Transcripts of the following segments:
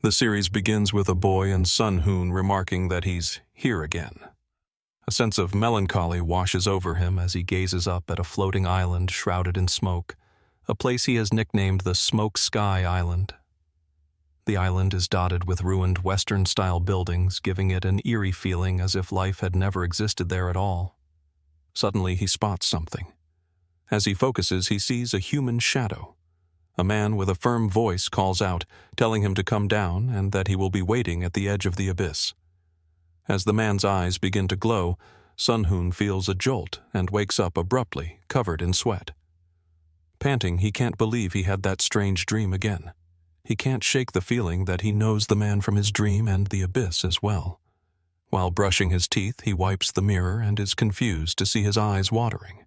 The series begins with a boy and Sun-hoon remarking that he's here again. A sense of melancholy washes over him as he gazes up at a floating island shrouded in smoke, a place he has nicknamed the Smoke Sky Island. The island is dotted with ruined Western-style buildings, giving it an eerie feeling as if life had never existed there at all. Suddenly he spots something. As he focuses, he sees a human shadow. A man with a firm voice calls out, telling him to come down and that he will be waiting at the edge of the abyss. As the man's eyes begin to glow, Sun-hoon feels a jolt and wakes up abruptly, covered in sweat. Panting, he can't believe he had that strange dream again. He can't shake the feeling that he knows the man from his dream and the abyss as well. While brushing his teeth, he wipes the mirror and is confused to see his eyes watering.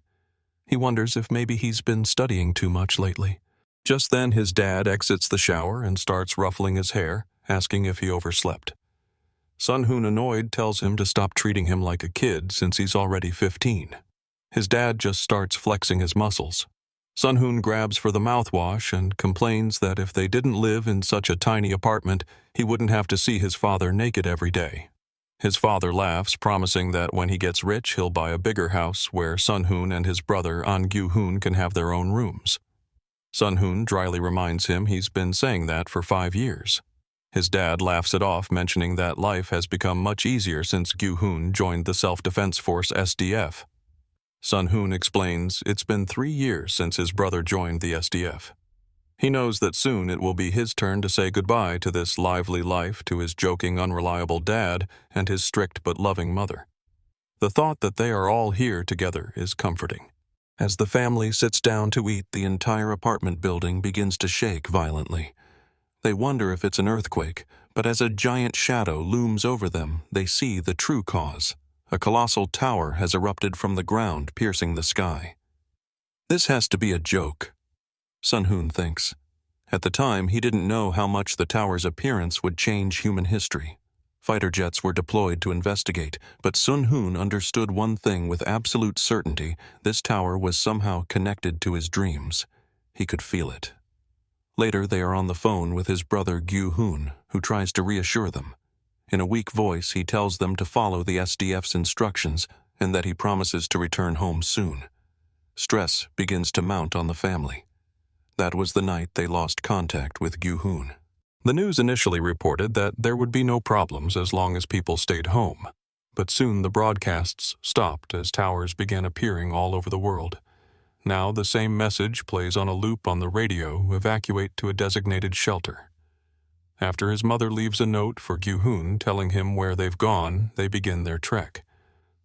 He wonders if maybe he's been studying too much lately. Just then his dad exits the shower and starts ruffling his hair, asking if he overslept. Sun-hoon, annoyed, tells him to stop treating him like a kid since he's already 15. His dad just starts flexing his muscles. Sun-hoon grabs for the mouthwash and complains that if they didn't live in such a tiny apartment, he wouldn't have to see his father naked every day. His father laughs, promising that when he gets rich, he'll buy a bigger house where Sun-hoon and his brother An-gyu-hoon can have their own rooms. Sun-hoon dryly reminds him he's been saying that for 5 years. His dad laughs it off, mentioning that life has become much easier since Gyu-hoon joined the Self-Defense Force SDF. Sun-hoon explains it's been 3 years since his brother joined the SDF. He knows that soon it will be his turn to say goodbye to this lively life to his joking, unreliable dad and his strict but loving mother. The thought that they are all here together is comforting. As the family sits down to eat, the entire apartment building begins to shake violently. They wonder if it's an earthquake, but as a giant shadow looms over them, they see the true cause. A colossal tower has erupted from the ground, piercing the sky. This has to be a joke, Sun-hoon thinks. At the time, he didn't know how much the tower's appearance would change human history. Fighter jets were deployed to investigate, but Sun-hoon understood one thing with absolute certainty: this tower was somehow connected to his dreams. He could feel it. Later, they are on the phone with his brother Gyu-hoon, who tries to reassure them. In a weak voice, he tells them to follow the SDF's instructions and that he promises to return home soon. Stress begins to mount on the family. That was the night they lost contact with Gyu-hoon. The news initially reported that there would be no problems as long as people stayed home, but soon the broadcasts stopped as towers began appearing all over the world. Now the same message plays on a loop on the radio: evacuate to a designated shelter. After his mother leaves a note for Gyu-hoon telling him where they've gone, they begin their trek.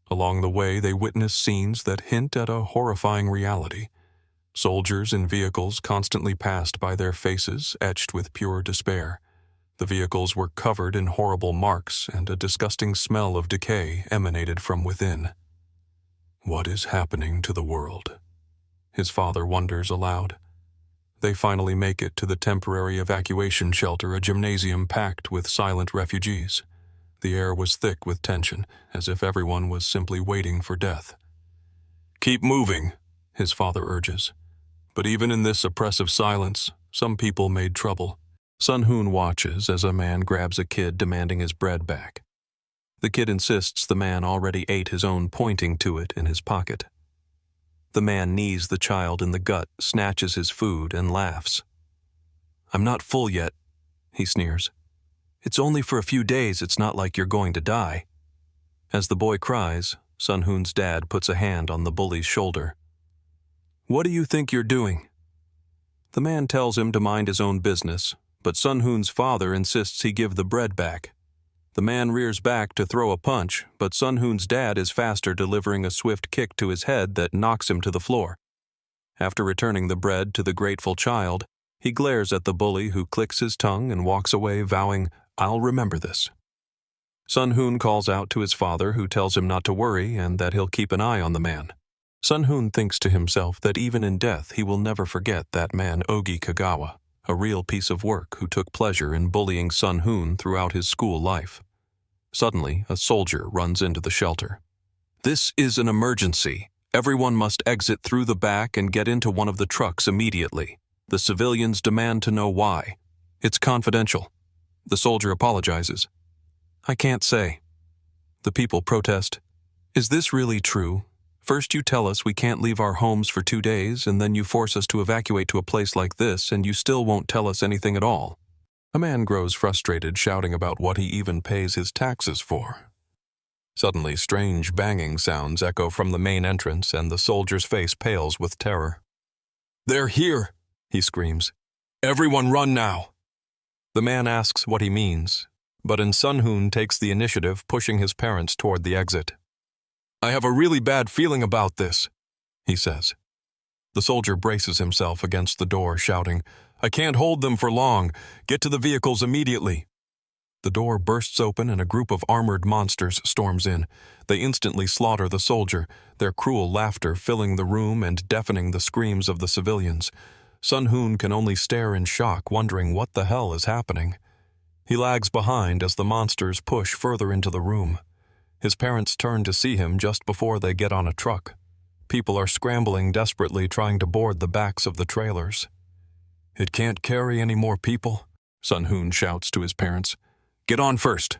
Along the way, they witness scenes that hint at a horrifying reality. Soldiers in vehicles constantly passed by their faces, etched with pure despair. The vehicles were covered in horrible marks, and a disgusting smell of decay emanated from within. What is happening to the world? His father wonders aloud. They finally make it to the temporary evacuation shelter, a gymnasium packed with silent refugees. The air was thick with tension, as if everyone was simply waiting for death. "Keep moving," his father urges. But even in this oppressive silence, some people made trouble. Sun-hoon watches as a man grabs a kid, demanding his bread back. The kid insists the man already ate his own, pointing to it in his pocket. The man knees the child in the gut, snatches his food, and laughs. "I'm not full yet," he sneers. "It's only for a few days, it's not like you're going to die." As the boy cries, Sun-hoon's dad puts a hand on the bully's shoulder. "What do you think you're doing?" The man tells him to mind his own business, but Sun-hoon's father insists he give the bread back. The man rears back to throw a punch, but Sun-hoon's dad is faster, delivering a swift kick to his head that knocks him to the floor. After returning the bread to the grateful child, he glares at the bully, who clicks his tongue and walks away, vowing, "I'll remember this." Sun-hoon calls out to his father, who tells him not to worry and that he'll keep an eye on the man. Sun-hoon thinks to himself that even in death he will never forget that man Ogi Kagawa, a real piece of work who took pleasure in bullying Sun-hoon throughout his school life. Suddenly, a soldier runs into the shelter. "This is an emergency. Everyone must exit through the back and get into one of the trucks immediately. The civilians demand to know why. It's confidential." The soldier apologizes. I can't say. The people protest. Is this really true? First you tell us we can't leave our homes for 2 days, and then you force us to evacuate to a place like this, and you still won't tell us anything at all. A man grows frustrated, shouting about what he even pays his taxes for. Suddenly, strange banging sounds echo from the main entrance, and the soldier's face pales with terror. They're here, he screams. Everyone run now. The man asks what he means, but Sun-hoon takes the initiative, pushing his parents toward the exit. I have a really bad feeling about this, he says. The soldier braces himself against the door, shouting, I can't hold them for long. Get to the vehicles immediately. The door bursts open and a group of armored monsters storms in. They instantly slaughter the soldier, their cruel laughter filling the room and deafening the screams of the civilians. Sun-hoon can only stare in shock, wondering what the hell is happening. He lags behind as the monsters push further into the room. His parents turn to see him just before they get on a truck. People are scrambling desperately, trying to board the backs of the trailers. It can't carry any more people, Sun-hoon shouts to his parents. Get on first.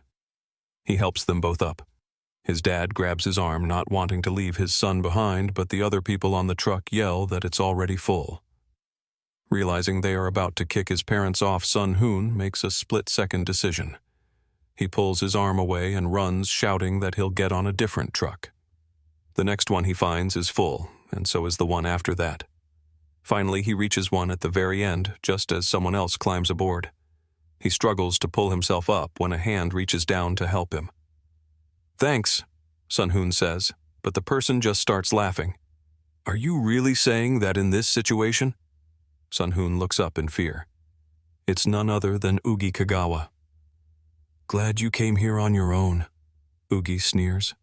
He helps them both up. His dad grabs his arm, not wanting to leave his son behind, but the other people on the truck yell that it's already full. Realizing they are about to kick his parents off, Sun-hoon makes a split-second decision. He pulls his arm away and runs, shouting that he'll get on a different truck. The next one he finds is full, and so is the one after that. Finally, he reaches one at the very end, just as someone else climbs aboard. He struggles to pull himself up when a hand reaches down to help him. Thanks, Sun-hoon says, but the person just starts laughing. Are you really saying that in this situation? Sun-hoon looks up in fear. It's none other than Ugi Kagawa. Glad you came here on your own, Ugi sneers.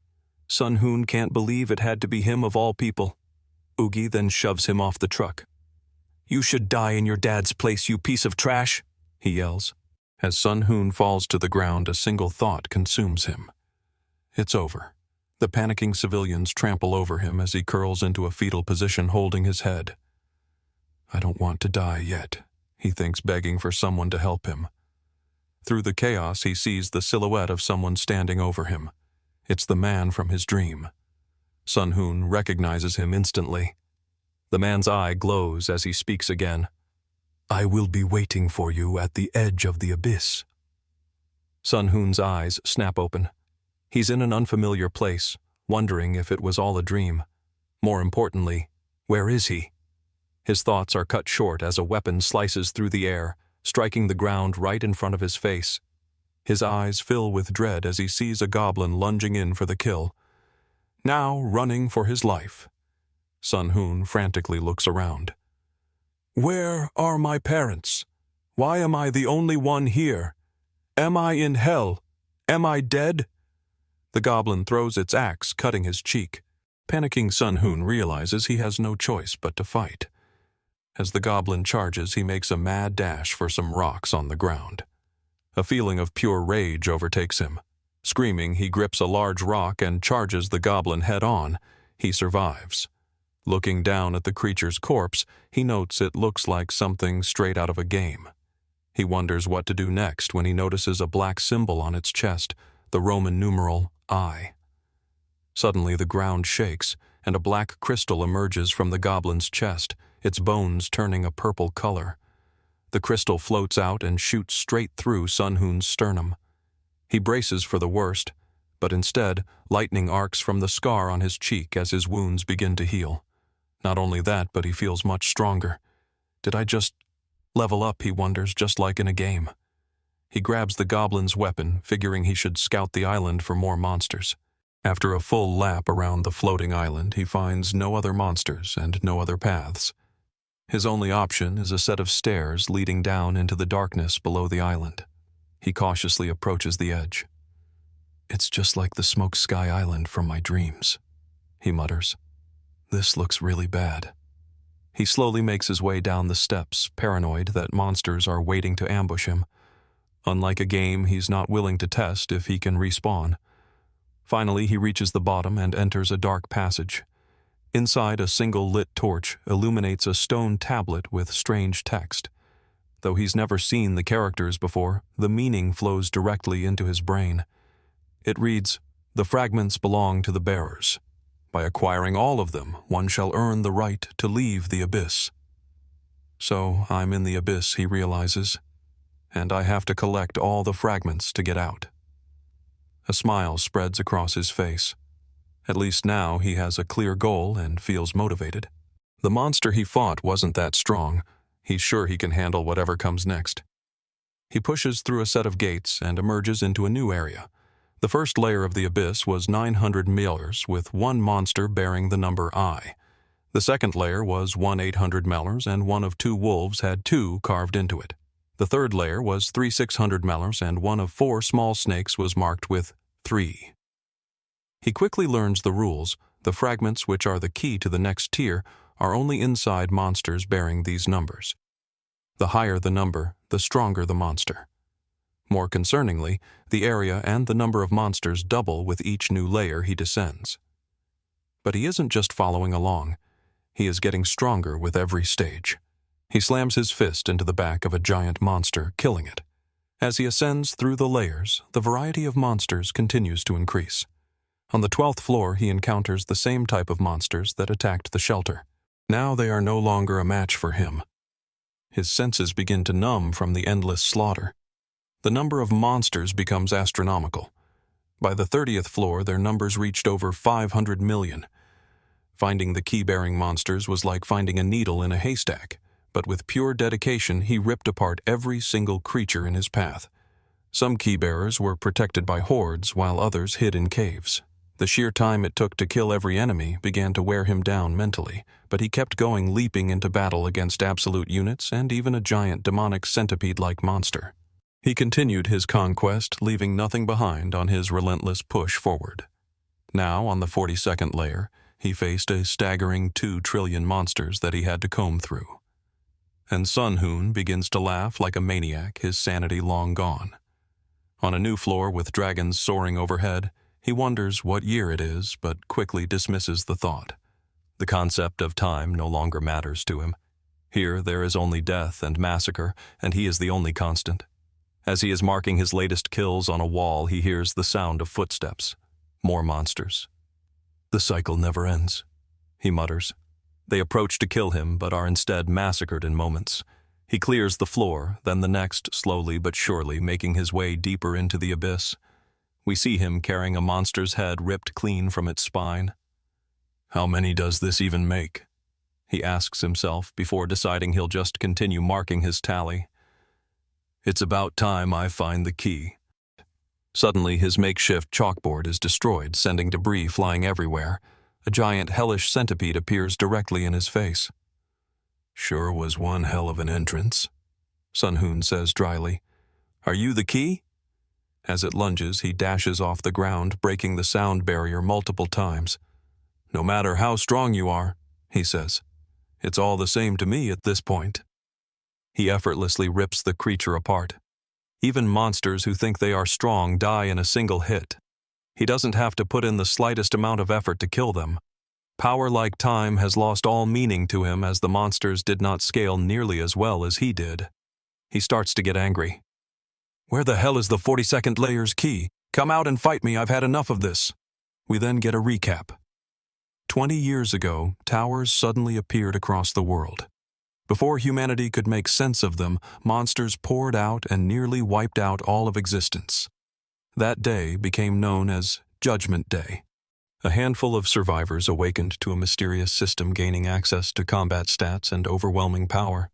Sun-hoon can't believe it had to be him of all people. Ugi then shoves him off the truck. You should die in your dad's place, you piece of trash, he yells. As Sun-hoon falls to the ground, a single thought consumes him. It's over. The panicking civilians trample over him as he curls into a fetal position, holding his head. I don't want to die yet, he thinks, begging for someone to help him. Through the chaos, he sees the silhouette of someone standing over him. It's the man from his dream. Sun-hoon recognizes him instantly. The man's eye glows as he speaks again. I will be waiting for you at the edge of the abyss. Sun-hoon's eyes snap open. He's in an unfamiliar place, wondering if it was all a dream. More importantly, where is he? His thoughts are cut short as a weapon slices through the air, striking the ground right in front of his face. His eyes fill with dread as he sees a goblin lunging in for the kill. Now running for his life. Sun-hoon frantically looks around. Where are my parents? Why am I the only one here? Am I in hell? Am I dead? The goblin throws its axe, cutting his cheek. Panicking Sun-hoon realizes he has no choice but to fight. As the goblin charges, he makes a mad dash for some rocks on the ground. A feeling of pure rage overtakes him. Screaming, he grips a large rock and charges the goblin head-on. He survives. Looking down at the creature's corpse, he notes it looks like something straight out of a game. He wonders what to do next when he notices a black symbol on its chest, the Roman numeral I. Suddenly the ground shakes, and a black crystal emerges from the goblin's chest, its bones turning a purple color. The crystal floats out and shoots straight through Sun-hoon's sternum. He braces for the worst, but instead, lightning arcs from the scar on his cheek as his wounds begin to heal. Not only that, but he feels much stronger. Did I just level up, he wonders, just like in a game? He grabs the goblin's weapon, figuring he should scout the island for more monsters. After a full lap around the floating island, he finds no other monsters and no other paths. His only option is a set of stairs leading down into the darkness below the island. He cautiously approaches the edge. It's just like the Smoke Sky Island from my dreams, he mutters. This looks really bad. He slowly makes his way down the steps, paranoid that monsters are waiting to ambush him. Unlike a game, he's not willing to test if he can respawn. Finally, he reaches the bottom and enters a dark passage. Inside, a single lit torch illuminates a stone tablet with strange text. Though he's never seen the characters before, the meaning flows directly into his brain. It reads, "The fragments belong to the bearers. By acquiring all of them, one shall earn the right to leave the abyss." So I'm in the abyss, he realizes, and I have to collect all the fragments to get out. A smile spreads across his face. At least now he has a clear goal and feels motivated. The monster he fought wasn't that strong. He's sure he can handle whatever comes next. He pushes through a set of gates and emerges into a new area. The first layer of the abyss was 900 millers, with one monster bearing the number I. The second layer was 1/800 millers, and one of 2 wolves had 2 carved into it. The third layer was 3/600 millers, and one of 4 small snakes was marked with 3. He quickly learns the rules. The fragments, which are the key to the next tier, are only inside monsters bearing these numbers. The higher the number, the stronger the monster. More concerningly, the area and the number of monsters double with each new layer he descends. But he isn't just following along. He is getting stronger with every stage. He slams his fist into the back of a giant monster, killing it. As he ascends through the layers, the variety of monsters continues to increase. On the 12th floor, he encounters the same type of monsters that attacked the shelter. Now they are no longer a match for him. His senses begin to numb from the endless slaughter. The number of monsters becomes astronomical. By the 30th floor, their numbers reached over 500 million. Finding the key-bearing monsters was like finding a needle in a haystack, but with pure dedication he ripped apart every single creature in his path. Some key-bearers were protected by hordes, while others hid in caves. The sheer time it took to kill every enemy began to wear him down mentally, but he kept going, leaping into battle against absolute units and even a giant demonic centipede-like monster. He continued his conquest, leaving nothing behind on his relentless push forward. Now, on the 42nd layer, he faced a staggering 2 trillion monsters that he had to comb through. And Sun Hoon begins to laugh like a maniac, his sanity long gone. On a new floor with dragons soaring overhead, he wonders what year it is, but quickly dismisses the thought. The concept of time no longer matters to him. Here there is only death and massacre, and he is the only constant. As he is marking his latest kills on a wall, he hears the sound of footsteps. More monsters. "The cycle never ends," he mutters. They approach to kill him, but are instead massacred in moments. He clears the floor, then the next, slowly but surely making his way deeper into the abyss. We see him carrying a monster's head ripped clean from its spine. How many does this even make? He asks himself before deciding he'll just continue marking his tally. It's about time I find the key. Suddenly, his makeshift chalkboard is destroyed, sending debris flying everywhere. A giant hellish centipede appears directly in his face. Sure was one hell of an entrance, Sun Hoon says dryly. Are you the key? As it lunges, he dashes off the ground, breaking the sound barrier multiple times. No matter how strong you are, he says, it's all the same to me at this point. He effortlessly rips the creature apart. Even monsters who think they are strong die in a single hit. He doesn't have to put in the slightest amount of effort to kill them. Power like time has lost all meaning to him as the monsters did not scale nearly as well as he did. He starts to get angry. Where the hell is the 42nd layer's key? Come out and fight me, I've had enough of this. We then get a recap. 20 years ago, towers suddenly appeared across the world. Before humanity could make sense of them, monsters poured out and nearly wiped out all of existence. That day became known as Judgment Day. A handful of survivors awakened to a mysterious system gaining access to combat stats and overwhelming power.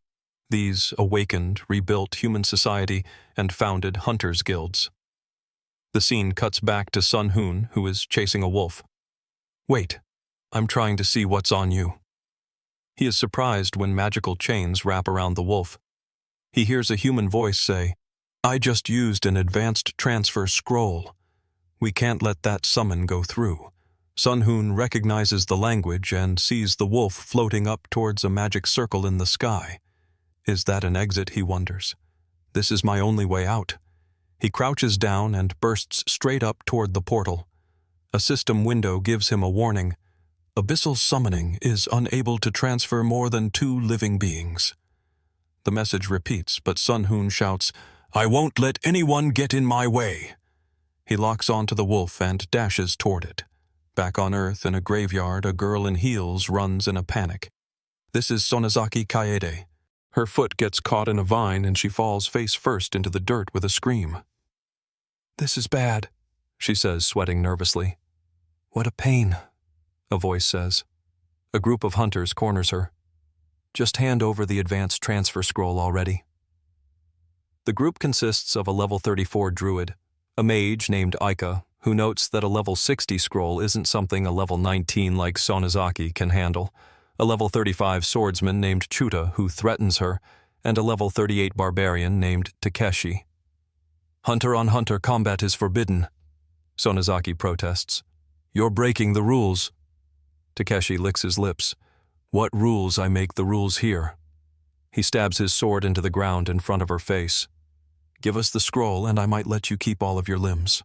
These awakened, rebuilt human society and founded hunters' guilds. The scene cuts back to Sun Hoon, who is chasing a wolf. Wait, I'm trying to see what's on you. He is surprised when magical chains wrap around the wolf. He hears a human voice say, I just used an advanced transfer scroll. We can't let that summon go through. Sun Hoon recognizes the language and sees the wolf floating up towards a magic circle in the sky. Is that an exit, he wonders. This is my only way out. He crouches down and bursts straight up toward the portal. A system window gives him a warning. Abyssal summoning is unable to transfer more than 2 living beings. The message repeats, but Sun Hoon shouts, "I won't let anyone get in my way." He locks onto the wolf and dashes toward it. Back on Earth, in a graveyard, a girl in heels runs in a panic. This is Sonozaki Kaede. Her foot gets caught in a vine and she falls face first into the dirt with a scream. "This is bad," she says, sweating nervously. "What a pain," a voice says. A group of hunters corners her. "Just hand over the advanced transfer scroll already." The group consists of a level 34 druid, a mage named Aika, who notes that a level 60 scroll isn't something a level 19 like Sonozaki can handle, a level 35 swordsman named Chuta who threatens her, and a level 38 barbarian named Takeshi. "Hunter-on-hunter combat is forbidden," Sonozaki protests. "You're breaking the rules." Takeshi licks his lips. "What rules? I make the rules here." He stabs his sword into the ground in front of her face. "Give us the scroll and I might let you keep all of your limbs."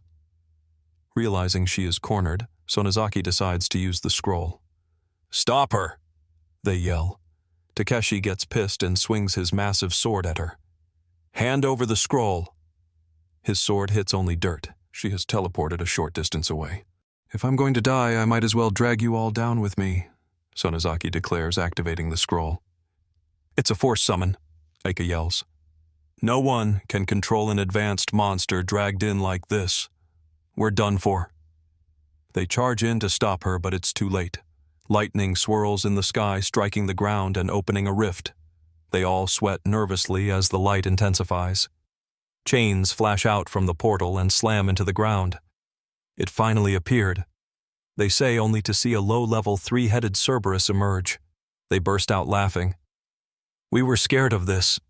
Realizing she is cornered, Sonozaki decides to use the scroll. "Stop her!" they yell. Takeshi gets pissed and swings his massive sword at her. "Hand over the scroll." His sword hits only dirt. She has teleported a short distance away. "If I'm going to die, I might as well drag you all down with me," Sonozaki declares, activating the scroll. "It's a force summon," Aika yells. "No one can control an advanced monster dragged in like this. We're done for." They charge in to stop her, but it's too late. Lightning swirls in the sky, striking the ground and opening a rift. They all sweat nervously as the light intensifies. Chains flash out from the portal and slam into the ground. It finally appeared. They say only to see a low-level 3-headed Cerberus emerge. They burst out laughing. "We were scared of this,"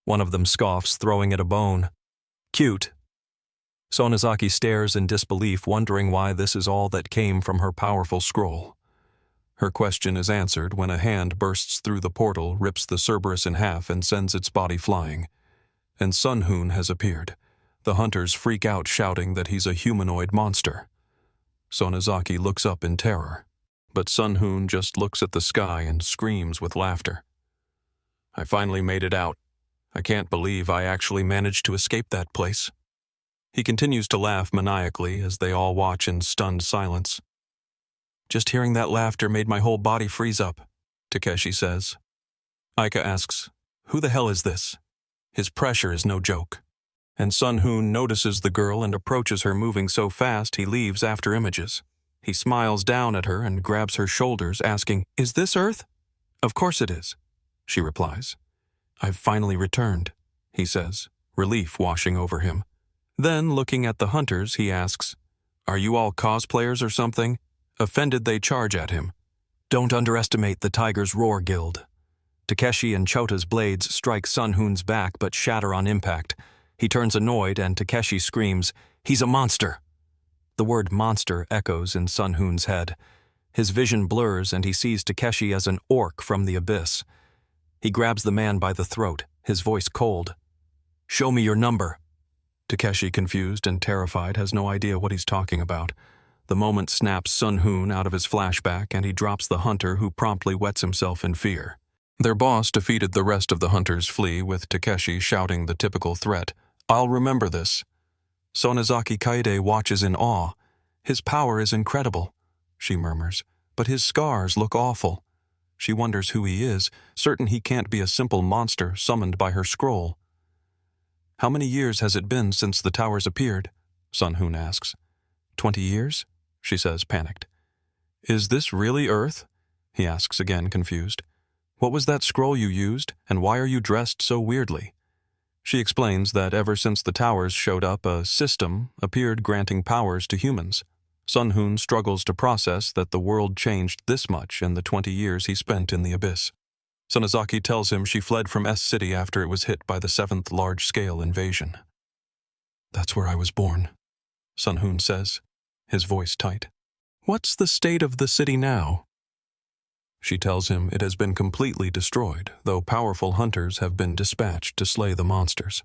one of them scoffs, throwing it a bone. "Cute." Sonozaki stares in disbelief, wondering why this is all that came from her powerful scroll. Her question is answered when a hand bursts through the portal, rips the Cerberus in half, and sends its body flying. And Sun Hoon has appeared. The hunters freak out, shouting that he's a humanoid monster. Sonozaki looks up in terror, but Sun Hoon just looks at the sky and screams with laughter. "I finally made it out. I can't believe I actually managed to escape that place." He continues to laugh maniacally as they all watch in stunned silence. "Just hearing that laughter made my whole body freeze up," Takeshi says. Aika asks, "Who the hell is this?" His pressure is no joke. And Sun Hoon notices the girl and approaches her, moving so fast he leaves after images. He smiles down at her and grabs her shoulders, asking, "Is this Earth?" "Of course it is," she replies. "I've finally returned," he says, relief washing over him. Then, looking at the hunters, he asks, "Are you all cosplayers or something?" Offended, they charge at him. "Don't underestimate the Tiger's Roar Guild." Takeshi and Chota's blades strike Sun Hoon's back but shatter on impact. He turns annoyed and Takeshi screams, "He's a monster!" The word monster echoes in Sun Hoon's head. His vision blurs and he sees Takeshi as an orc from the abyss. He grabs the man by the throat, his voice cold. "Show me your number." Takeshi, confused and terrified, has no idea what he's talking about. The moment snaps Sun Hoon out of his flashback and he drops the hunter, who promptly wets himself in fear. Their boss defeated the rest of the hunters flee, with Takeshi shouting the typical threat, "I'll remember this." Sonozaki Kaede watches in awe. "His power is incredible," she murmurs, "but his scars look awful." She wonders who he is, certain he can't be a simple monster summoned by her scroll. "How many years has it been since the towers appeared?" Sun Hoon asks. 20 years? She says, panicked. "Is this really Earth?" he asks again, confused. "What was that scroll you used, and why are you dressed so weirdly?" She explains that ever since the towers showed up, a system appeared granting powers to humans. Sun Hoon struggles to process that the world changed this much in the 20 years he spent in the abyss. Sonozaki tells him she fled from S City after it was hit by the 7th large-scale invasion. "That's where I was born," Sun Hoon says, his voice tight. "What's the state of the city now?" She tells him it has been completely destroyed, though powerful hunters have been dispatched to slay the monsters.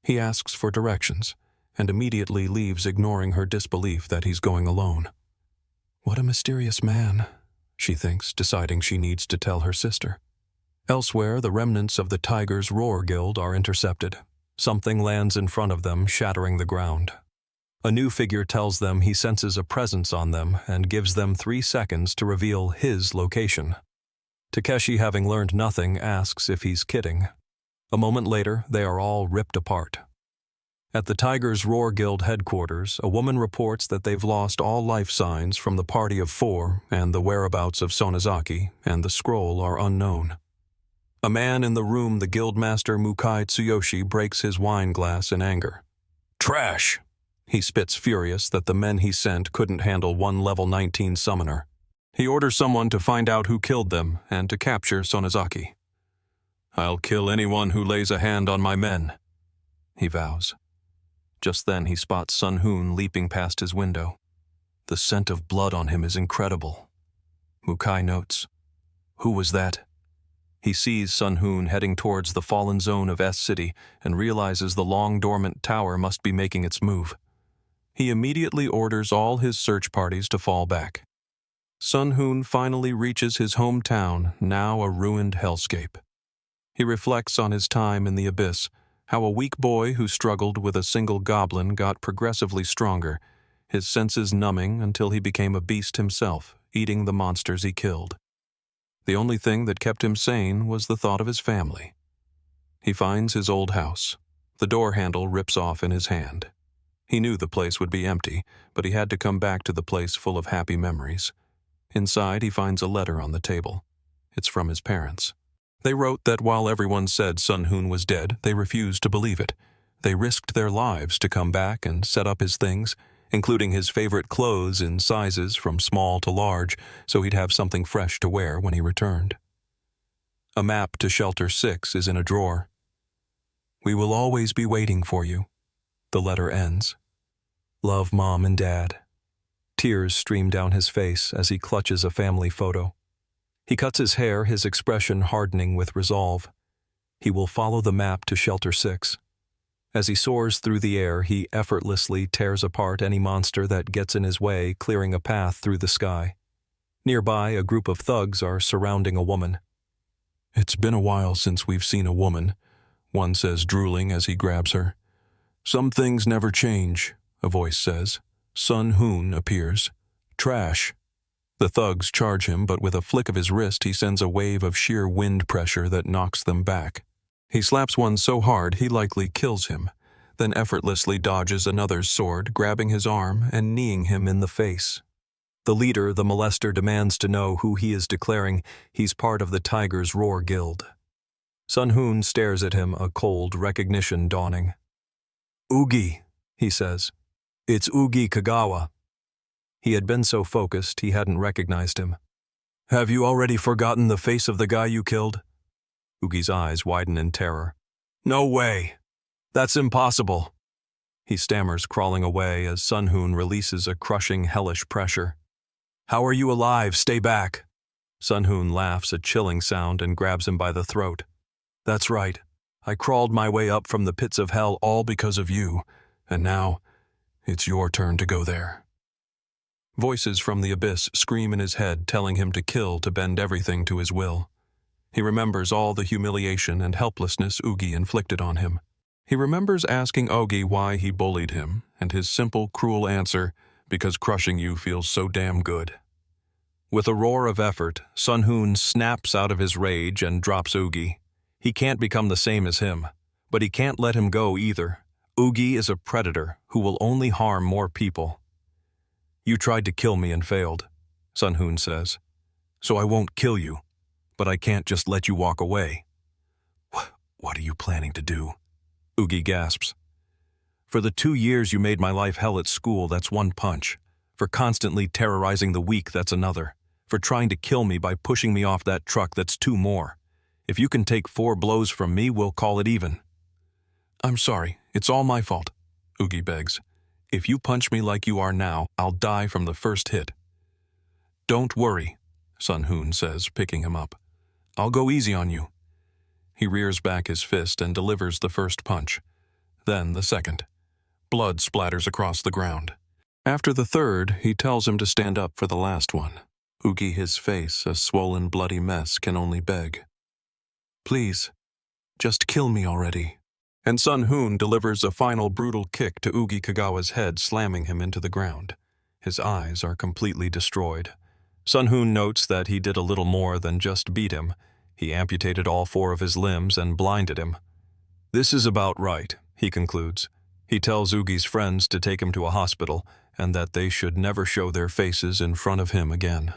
He asks for directions, and immediately leaves, ignoring her disbelief that he's going alone. What a mysterious man, she thinks, deciding she needs to tell her sister. Elsewhere, the remnants of the Tiger's Roar Guild are intercepted. Something lands in front of them, shattering the ground. A new figure tells them he senses a presence on them and gives them 3 seconds to reveal his location. Takeshi, having learned nothing, asks if he's kidding. A moment later, they are all ripped apart. At the Tiger's Roar Guild headquarters, a woman reports that they've lost all life signs from the party of 4, and the whereabouts of Sonozaki and the scroll are unknown. A man in the room, the guildmaster Mukai Tsuyoshi, breaks his wine glass in anger. "Trash!" He spits, furious that the men he sent couldn't handle one level 19 summoner. He orders someone to find out who killed them and to capture Sonozaki. "I'll kill anyone who lays a hand on my men," he vows. Just then he spots Sun Hoon leaping past his window. The scent of blood on him is incredible. Mukai notes, "Who was that?" He sees Sun Hoon heading towards the fallen zone of S-City and realizes the long-dormant tower must be making its move. He immediately orders all his search parties to fall back. Sun Hoon finally reaches his hometown, now a ruined hellscape. He reflects on his time in the abyss, how a weak boy who struggled with a single goblin got progressively stronger, his senses numbing until he became a beast himself, eating the monsters he killed. The only thing that kept him sane was the thought of his family. He finds his old house. The door handle rips off in his hand. He knew the place would be empty, but he had to come back to the place full of happy memories. Inside, he finds a letter on the table. It's from his parents. They wrote that while everyone said Sun Hoon was dead, they refused to believe it. They risked their lives to come back and set up his things, including his favorite clothes in sizes from small to large, so he'd have something fresh to wear when he returned. A map to Shelter 6 is in a drawer. "We will always be waiting for you," the letter ends. "Love, Mom and Dad." Tears stream down his face as he clutches a family photo. He cuts his hair, his expression hardening with resolve. He will follow the map to Shelter 6. As he soars through the air, he effortlessly tears apart any monster that gets in his way, clearing a path through the sky. Nearby, a group of thugs are surrounding a woman. "It's been a while since we've seen a woman," one says, drooling as he grabs her. "Some things never change," a voice says. Sun Hoon appears. "Trash." The thugs charge him, but with a flick of his wrist he sends a wave of sheer wind pressure that knocks them back. He slaps one so hard he likely kills him, then effortlessly dodges another's sword, grabbing his arm and kneeing him in the face. The leader, the molester, demands to know who he is, declaring he's part of the Tiger's Roar Guild. Sun Hoon stares at him, a cold recognition dawning. "Ugi," he says. "It's Ugi Kagawa." He had been so focused he hadn't recognized him. "Have you already forgotten the face of the guy you killed?" Ugi's eyes widen in terror. "No way! That's impossible!" He stammers, crawling away as Sun Hoon releases a crushing, hellish pressure. "How are you alive? Stay back!" Sun Hoon laughs a chilling sound and grabs him by the throat. "That's right. I crawled my way up from the pits of hell all because of you, and now it's your turn to go there." Voices from the abyss scream in his head, telling him to kill to bend everything to his will. He remembers all the humiliation and helplessness Ugi inflicted on him. He remembers asking Ogi why he bullied him, and his simple, cruel answer, "Because crushing you feels so damn good." With a roar of effort, Sun Hoon snaps out of his rage and drops Ugi. He can't become the same as him, but he can't let him go either. Ugi is a predator who will only harm more people. "You tried to kill me and failed," Sun Hoon says. "So I won't kill you, but I can't just let you walk away." What are you planning to do?" Ugi gasps. "For the 2 years you made my life hell at school, that's one punch. For constantly terrorizing the weak, that's another. For trying to kill me by pushing me off that truck, that's 2 more. If you can take 4 blows from me, we'll call it even." "I'm sorry, it's all my fault," Ugi begs. "If you punch me like you are now, I'll die from the first hit." "Don't worry," Sun Hoon says, picking him up. "I'll go easy on you." He rears back his fist and delivers the first punch. Then the second. Blood splatters across the ground. After the third, he tells him to stand up for the last one. Ugi, his face a swollen, bloody mess, can only beg. Please, just kill me already." And Sun Hoon delivers a final brutal kick to Ugi Kagawa's head, slamming him into the ground. His eyes are completely destroyed. Sun Hoon notes that he did a little more than just beat him. He amputated all 4 of his limbs and blinded him. "This is about right," he concludes. He tells Ugi's friends to take him to a hospital and that they should never show their faces in front of him again.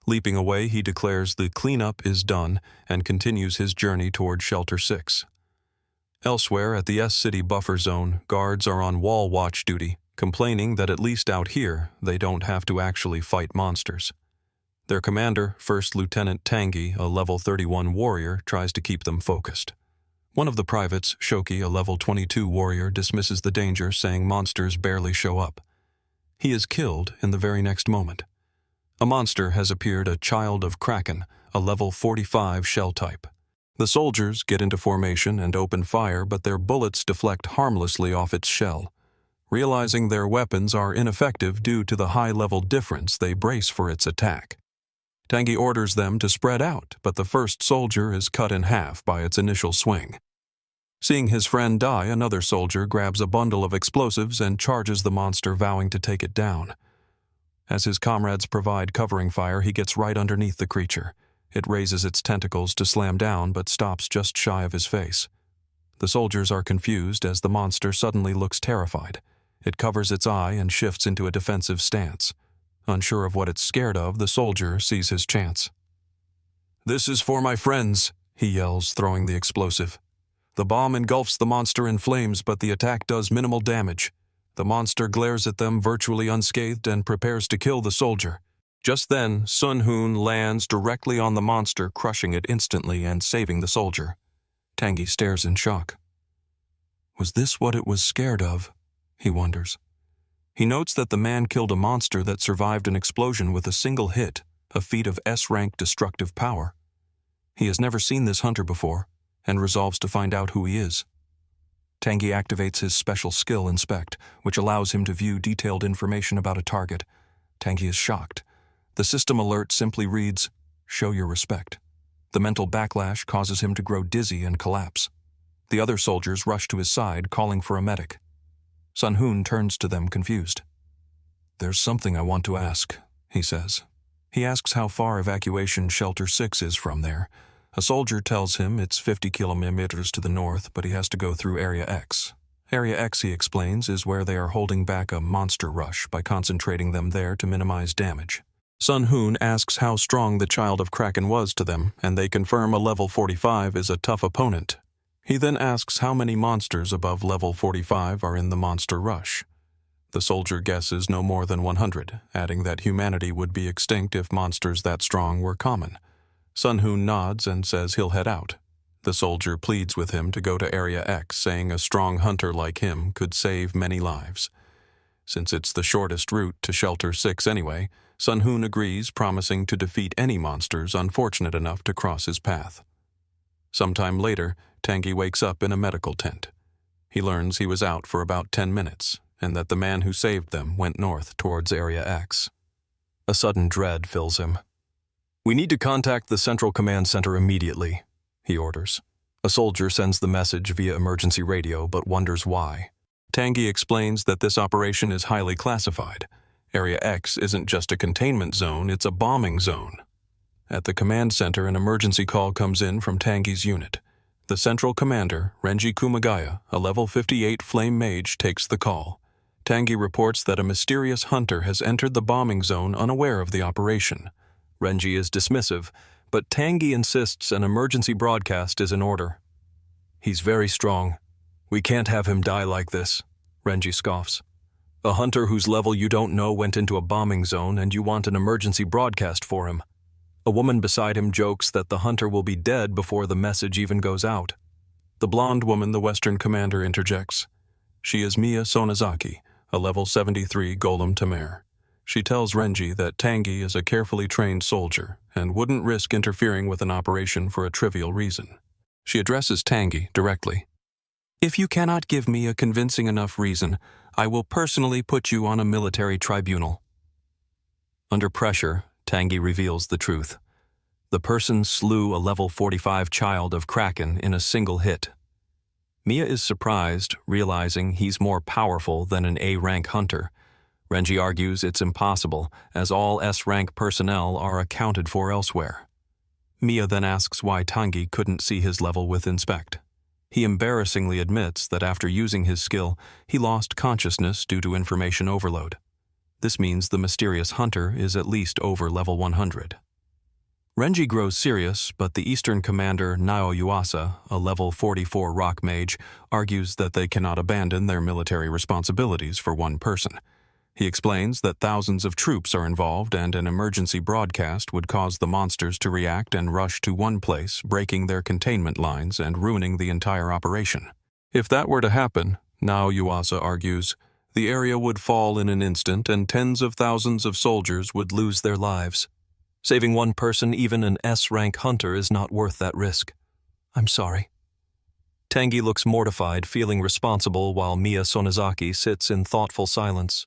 Leaping away, he declares the cleanup is done and continues his journey toward Shelter 6. Elsewhere, at the S-City buffer zone, guards are on wall watch duty, complaining that at least out here, they don't have to actually fight monsters. Their commander, First Lieutenant Tangi, a level 31 warrior, tries to keep them focused. One of the privates, Shoki, a level 22 warrior, dismisses the danger, saying monsters barely show up. He is killed in the very next moment. A monster has appeared, a child of Kraken, a level 45 shell type. The soldiers get into formation and open fire, but their bullets deflect harmlessly off its shell. Realizing their weapons are ineffective due to the high-level difference, they brace for its attack. Tangi orders them to spread out, but the first soldier is cut in half by its initial swing. Seeing his friend die, another soldier grabs a bundle of explosives and charges the monster, vowing to take it down. As his comrades provide covering fire, he gets right underneath the creature. It raises its tentacles to slam down, but stops just shy of his face. The soldiers are confused as the monster suddenly looks terrified. It covers its eye and shifts into a defensive stance. Unsure of what it's scared of, the soldier sees his chance. "This is for my friends," he yells, throwing the explosive. The bomb engulfs the monster in flames, but the attack does minimal damage. The monster glares at them virtually unscathed and prepares to kill the soldier. Just then, Sun Hoon lands directly on the monster, crushing it instantly and saving the soldier. Tangi stares in shock. Was this what it was scared of? He wonders. He notes that the man killed a monster that survived an explosion with a single hit, a feat of S-rank destructive power. He has never seen this hunter before, and resolves to find out who he is. Tangi activates his special skill, Inspect, which allows him to view detailed information about a target. Tangi is shocked. The system alert simply reads, "Show your respect." The mental backlash causes him to grow dizzy and collapse. The other soldiers rush to his side, calling for a medic. Sun Hoon turns to them confused. "There's something I want to ask," he says. He asks how far evacuation Shelter 6 is from there. A soldier tells him it's 50 kilometers to the north, but he has to go through Area X. Area X, he explains, is where they are holding back a monster rush by concentrating them there to minimize damage. Sun Hoon asks how strong the child of Kraken was to them, and they confirm a level 45 is a tough opponent. He then asks how many monsters above level 45 are in the monster rush. The soldier guesses no more than 100, adding that humanity would be extinct if monsters that strong were common. Sun Hoon nods and says he'll head out. The soldier pleads with him to go to Area X, saying a strong hunter like him could save many lives. Since it's the shortest route to Shelter 6 anyway, Sun Hoon agrees, promising to defeat any monsters unfortunate enough to cross his path. Sometime later, Tangi wakes up in a medical tent. He learns he was out for about 10 minutes, and that the man who saved them went north towards Area X. A sudden dread fills him. "We need to contact the Central Command Center immediately," he orders. A soldier sends the message via emergency radio, but wonders why. Tangi explains that this operation is highly classified. Area X isn't just a containment zone, it's a bombing zone. At the command center, an emergency call comes in from Tangi's unit. The central commander, Renji Kumagaya, a level 58 flame mage, takes the call. Tangi reports that a mysterious hunter has entered the bombing zone unaware of the operation. Renji is dismissive, but Tangi insists an emergency broadcast is in order. "He's very strong. We can't have him die like this," Renji scoffs. "A hunter whose level you don't know went into a bombing zone and you want an emergency broadcast for him." A woman beside him jokes that the hunter will be dead before the message even goes out. The blonde woman the Western commander interjects. She is Miya Sonozaki, a level 73 Golem Tamer. She tells Renji that Tangi is a carefully trained soldier and wouldn't risk interfering with an operation for a trivial reason. She addresses Tangi directly. "If you cannot give me a convincing enough reason, I will personally put you on a military tribunal." Under pressure, Tangi reveals the truth. The person slew a level 45 child of Kraken in a single hit. Mia is surprised, realizing he's more powerful than an A-rank hunter. Renji argues it's impossible, as all S-rank personnel are accounted for elsewhere. Mia then asks why Tangi couldn't see his level with Inspect. He embarrassingly admits that after using his skill, he lost consciousness due to information overload. This means the mysterious hunter is at least over level 100. Renji grows serious, but the Eastern commander Nao Yuasa, a level 44 rock mage, argues that they cannot abandon their military responsibilities for one person. He explains that thousands of troops are involved and an emergency broadcast would cause the monsters to react and rush to one place, breaking their containment lines and ruining the entire operation. If that were to happen, Nao Yuasa argues, the area would fall in an instant and tens of thousands of soldiers would lose their lives. Saving one person, even an S-rank hunter, is not worth that risk. I'm sorry. Tangi looks mortified, feeling responsible, while Mia Sonozaki sits in thoughtful silence.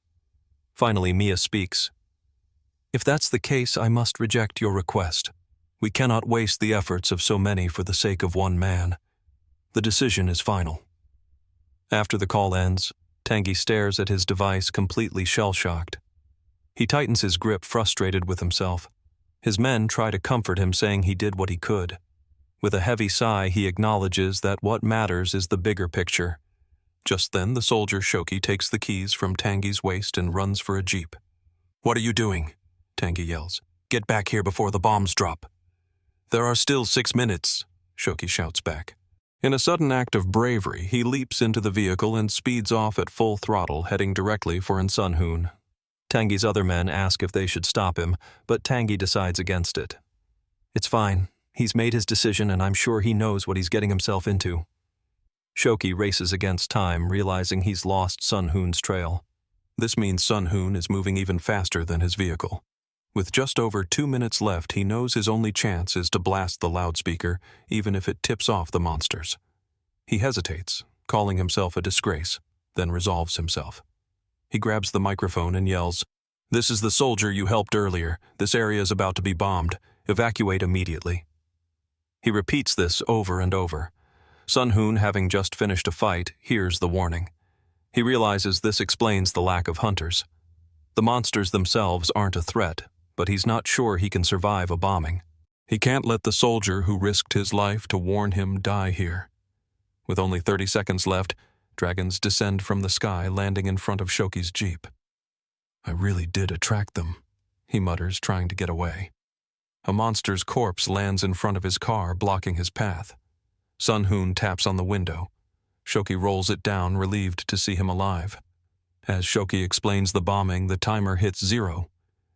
Finally, Mia speaks. If that's the case, I must reject your request. We cannot waste the efforts of so many for the sake of one man. The decision is final. After the call ends, Tangi stares at his device, completely shell-shocked. He tightens his grip, frustrated with himself. His men try to comfort him, saying he did what he could. With a heavy sigh, he acknowledges that what matters is the bigger picture. Just then, the soldier Shoki takes the keys from Tangi's waist and runs for a jeep. "What are you doing?" Tangi yells. "Get back here before the bombs drop." "There are still 6 minutes," Shoki shouts back. In a sudden act of bravery, he leaps into the vehicle and speeds off at full throttle, heading directly for Sunhoon. Tangi's other men ask if they should stop him, but Tangi decides against it. It's fine. He's made his decision and I'm sure he knows what he's getting himself into. Shoki races against time, realizing he's lost Sunhoon's trail. This means Sunhoon is moving even faster than his vehicle. With just over 2 minutes left, he knows his only chance is to blast the loudspeaker, even if it tips off the monsters. He hesitates, calling himself a disgrace, then resolves himself. He grabs the microphone and yells, "This is the soldier you helped earlier. This area is about to be bombed. Evacuate immediately." He repeats this over and over. Sunhoon, having just finished a fight, hears the warning. He realizes this explains the lack of hunters. The monsters themselves aren't a threat, but he's not sure he can survive a bombing. He can't let the soldier who risked his life to warn him die here. With only 30 seconds left, dragons descend from the sky, landing in front of Shoki's jeep. "I really did attract them," he mutters, trying to get away. A monster's corpse lands in front of his car, blocking his path. Sunhoon taps on the window. Shoki rolls it down, relieved to see him alive. As Shoki explains the bombing, the timer hits 0.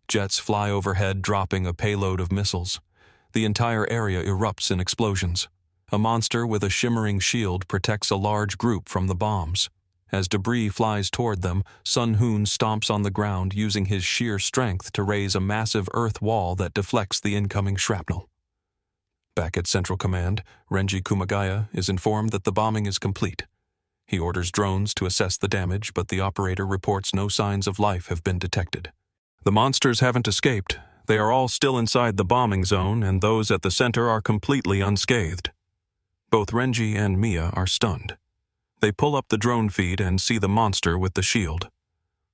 Jets fly overhead, dropping a payload of missiles. The entire area erupts in explosions. A monster with a shimmering shield protects a large group from the bombs. As debris flies toward them, Sunhoon stomps on the ground, using his sheer strength to raise a massive earth wall that deflects the incoming shrapnel. Back at Central Command, Renji Kumagaya is informed that the bombing is complete. He orders drones to assess the damage, but the operator reports no signs of life have been detected. The monsters haven't escaped. They are all still inside the bombing zone, and those at the center are completely unscathed. Both Renji and Mia are stunned. They pull up the drone feed and see the monster with the shield.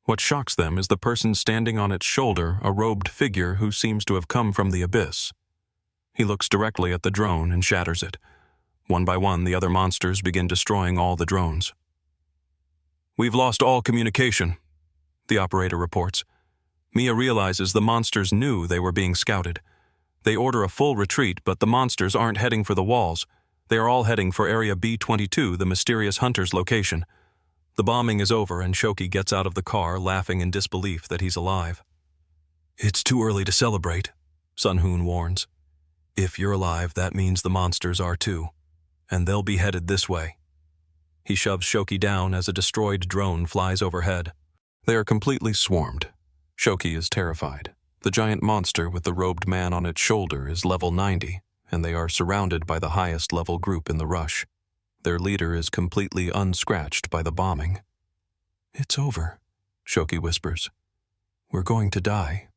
What shocks them is the person standing on its shoulder, a robed figure who seems to have come from the abyss. He looks directly at the drone and shatters it. One by one, the other monsters begin destroying all the drones. "We've lost all communication," the operator reports. Mia realizes the monsters knew they were being scouted. They order a full retreat, but the monsters aren't heading for the walls. They are all heading for Area B-22, the mysterious hunter's location. The bombing is over and Shoki gets out of the car, laughing in disbelief that he's alive. "It's too early to celebrate," Sunhoon warns. "If you're alive, that means the monsters are too, and they'll be headed this way." He shoves Shoki down as a destroyed drone flies overhead. They are completely swarmed. Shoki is terrified. The giant monster with the robed man on its shoulder is level 90, and they are surrounded by the highest level group in the rush. Their leader is completely unscratched by the bombing. "It's over," Shoki whispers. "We're going to die."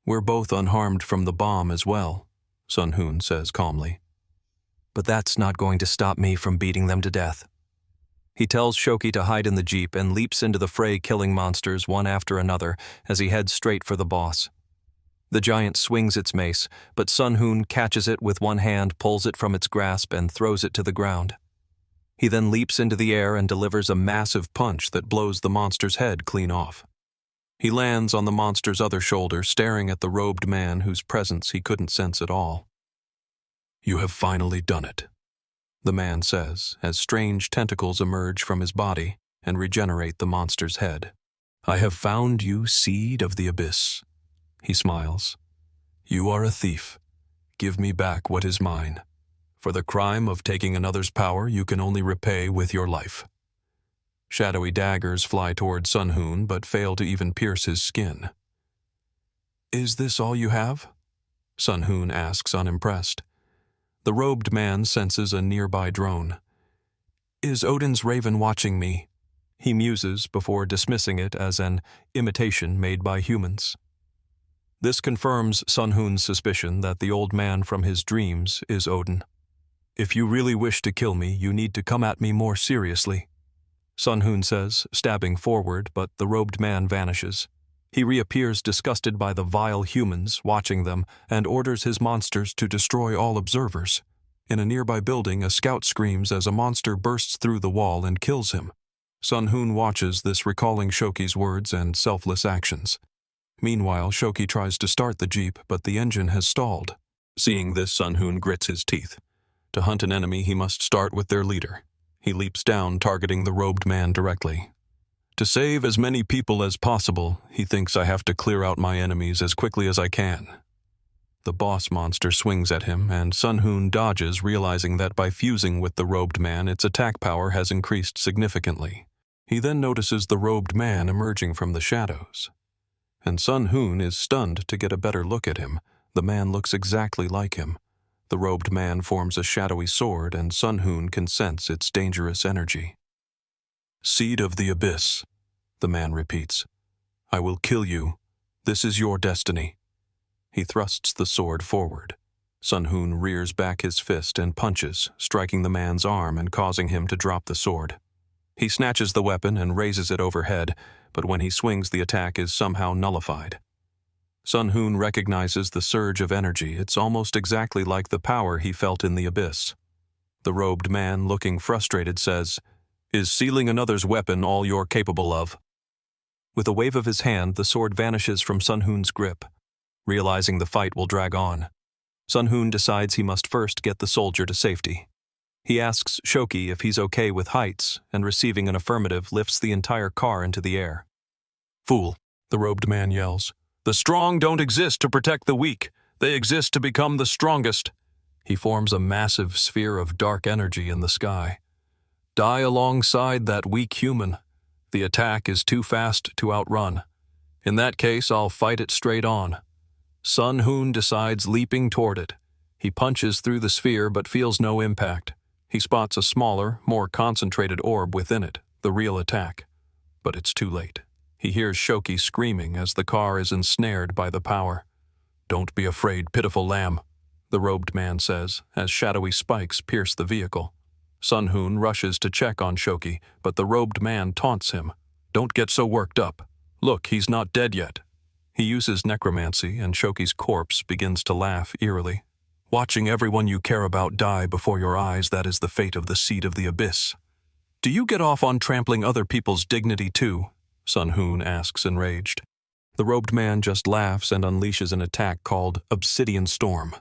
"We're both unharmed from the bomb as well," Sun Hoon says calmly. But that's not going to stop me from beating them to death. He tells Shoki to hide in the jeep and leaps into the fray, killing monsters one after another as he heads straight for the boss. The giant swings its mace, but Sun Hoon catches it with one hand, pulls it from its grasp, and throws it to the ground. He then leaps into the air and delivers a massive punch that blows the monster's head clean off. He lands on the monster's other shoulder, staring at the robed man whose presence he couldn't sense at all. "You have finally done it," the man says, as strange tentacles emerge from his body and regenerate the monster's head. "I have found you, seed of the abyss." He smiles. "You are a thief. Give me back what is mine. For the crime of taking another's power, you can only repay with your life." Shadowy daggers fly toward Sun Hoon, but fail to even pierce his skin. "Is this all you have?" Sun Hoon asks, unimpressed. The robed man senses a nearby drone. "Is Odin's raven watching me?" He muses before dismissing it as an imitation made by humans. This confirms Sun Hoon's suspicion that the old man from his dreams is Odin. "If you really wish to kill me, you need to come at me more seriously," Sun Hoon says, stabbing forward, but the robed man vanishes. He reappears disgusted by the vile humans watching them and orders his monsters to destroy all observers. In a nearby building, a scout screams as a monster bursts through the wall and kills him. Sun Hoon watches this, recalling Shoki's words and selfless actions. Meanwhile, Shoki tries to start the jeep, but the engine has stalled. Seeing this, Sun Hoon grits his teeth. To hunt an enemy, he must start with their leader. He leaps down, targeting the robed man directly. To save as many people as possible, he thinks I have to clear out my enemies as quickly as I can. The boss monster swings at him, and Sun Hoon dodges, realizing that by fusing with the robed man, its attack power has increased significantly. He then notices the robed man emerging from the shadows. And Sun Hoon is stunned to get a better look at him. The man looks exactly like him. The robed man forms a shadowy sword, and Sun Hoon can sense its dangerous energy. "Seed of the abyss," the man repeats. "I will kill you. This is your destiny." He thrusts the sword forward. Sun Hoon rears back his fist and punches, striking the man's arm and causing him to drop the sword. He snatches the weapon and raises it overhead, but when he swings, the attack is somehow nullified. Sun Hoon recognizes the surge of energy. It's almost exactly like the power he felt in the abyss. The robed man, looking frustrated, says, "Is sealing another's weapon all you're capable of?" With a wave of his hand, the sword vanishes from Sun Hoon's grip. Realizing the fight will drag on, Sun Hoon decides he must first get the soldier to safety. He asks Shoki if he's okay with heights, and receiving an affirmative, lifts the entire car into the air. "Fool," the robed man yells. "The strong don't exist to protect the weak. They exist to become the strongest." He forms a massive sphere of dark energy in the sky. "Die alongside that weak human. The attack is too fast to outrun. In that case, I'll fight it straight on." Sun Hoon decides leaping toward it. He punches through the sphere but feels no impact. He spots a smaller, more concentrated orb within it, the real attack. But it's too late. He hears Shoki screaming as the car is ensnared by the power. "Don't be afraid, pitiful lamb," the robed man says, as shadowy spikes pierce the vehicle. Sun Hoon rushes to check on Shoki, but the robed man taunts him. "Don't get so worked up. Look, he's not dead yet." He uses necromancy, and Shoki's corpse begins to laugh eerily. "Watching everyone you care about die before your eyes, that is the fate of the seed of the abyss." "Do you get off on trampling other people's dignity too?" Sun Hoon asks, enraged. The robed man just laughs and unleashes an attack called Obsidian Storm.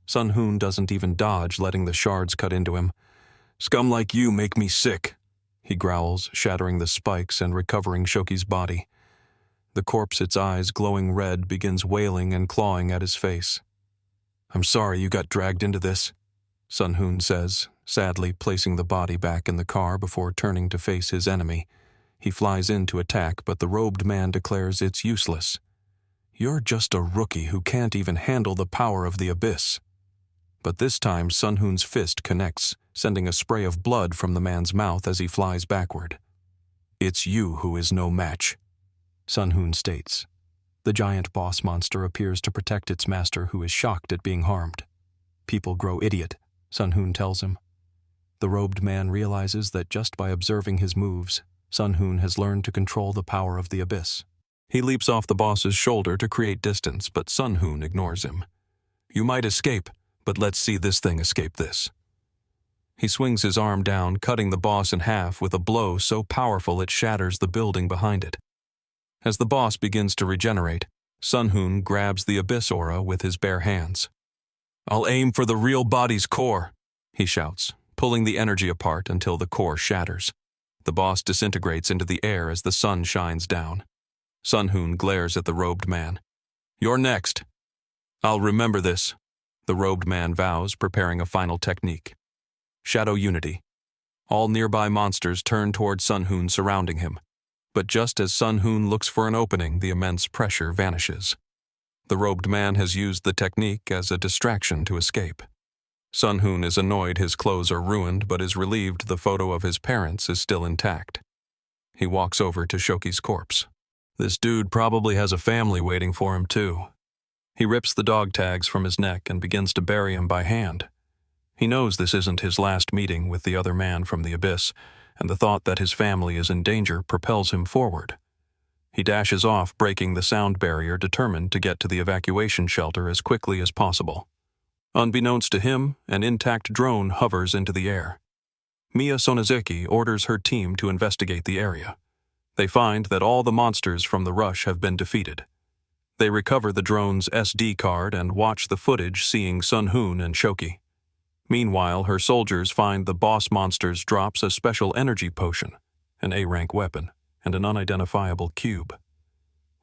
Sun Hoon doesn't even dodge, letting the shards cut into him. "Scum like you make me sick," he growls, shattering the spikes and recovering Shoki's body. The corpse, its eyes glowing red, begins wailing and clawing at his face. "I'm sorry you got dragged into this," Sun Hoon says, sadly placing the body back in the car before turning to face his enemy. He flies in to attack, but the robed man declares it's useless. "You're just a rookie who can't even handle the power of the abyss." But this time Sun Hoon's fist connects, sending a spray of blood from the man's mouth as he flies backward. "It's you who is no match," Sun Hoon states. The giant boss monster appears to protect its master, who is shocked at being harmed. People grow idiot, Sun Hoon tells him. The robed man realizes that just by observing his moves, Sun Hoon has learned to control the power of the abyss. He leaps off the boss's shoulder to create distance, but Sun Hoon ignores him. You might escape, but let's see this thing escape this. He swings his arm down, cutting the boss in half with a blow so powerful it shatters the building behind it. As the boss begins to regenerate, Sun Hoon grabs the abyss aura with his bare hands. I'll aim for the real body's core, he shouts, pulling the energy apart until the core shatters. The boss disintegrates into the air as the sun shines down. Sun Hoon glares at the robed man. You're next. I'll remember this, the robed man vows, preparing a final technique. Shadow Unity. All nearby monsters turn toward Sun Hoon, surrounding him. But just as Sun Hoon looks for an opening, the immense pressure vanishes. The robed man has used the technique as a distraction to escape. Sun Hoon is annoyed his clothes are ruined, but is relieved the photo of his parents is still intact. He walks over to Shoki's corpse. This dude probably has a family waiting for him too. He rips the dog tags from his neck and begins to bury him by hand. He knows this isn't his last meeting with the other man from the abyss, and the thought that his family is in danger propels him forward. He dashes off, breaking the sound barrier, determined to get to the evacuation shelter as quickly as possible. Unbeknownst to him, an intact drone hovers into the air. Miya Sonozeki orders her team to investigate the area. They find that all the monsters from the rush have been defeated. They recover the drone's SD card and watch the footage, seeing Sun Hoon and Shoki. Meanwhile, her soldiers find the boss monsters drops a special energy potion, an A-rank weapon, and an unidentifiable cube.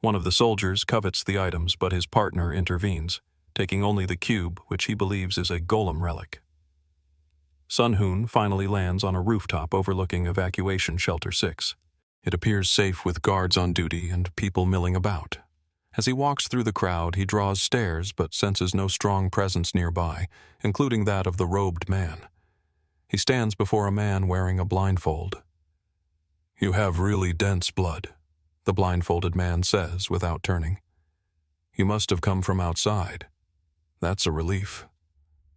One of the soldiers covets the items, but his partner intervenes, taking only the cube, which he believes is a golem relic. Sun Hoon finally lands on a rooftop overlooking Evacuation Shelter 6. It appears safe with guards on duty and people milling about. As he walks through the crowd, he draws stares but senses no strong presence nearby, including that of the robed man. He stands before a man wearing a blindfold. You have really dense blood, the blindfolded man says without turning. You must have come from outside. That's a relief.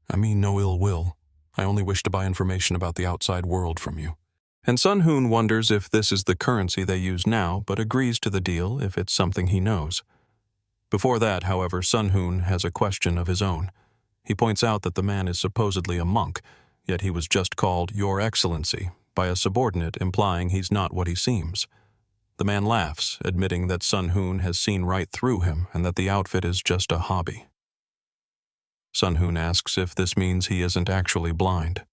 I mean no ill will. I only wish to buy information about the outside world from you. And Sun Hoon wonders if this is the currency they use now, but agrees to the deal if it's something he knows. Before that, however, Sun Hoon has a question of his own. He points out that the man is supposedly a monk, yet he was just called Your Excellency by a subordinate, implying he's not what he seems. The man laughs, admitting that Sun Hoon has seen right through him and that the outfit is just a hobby. Sun Hoon asks if this means he isn't actually blind.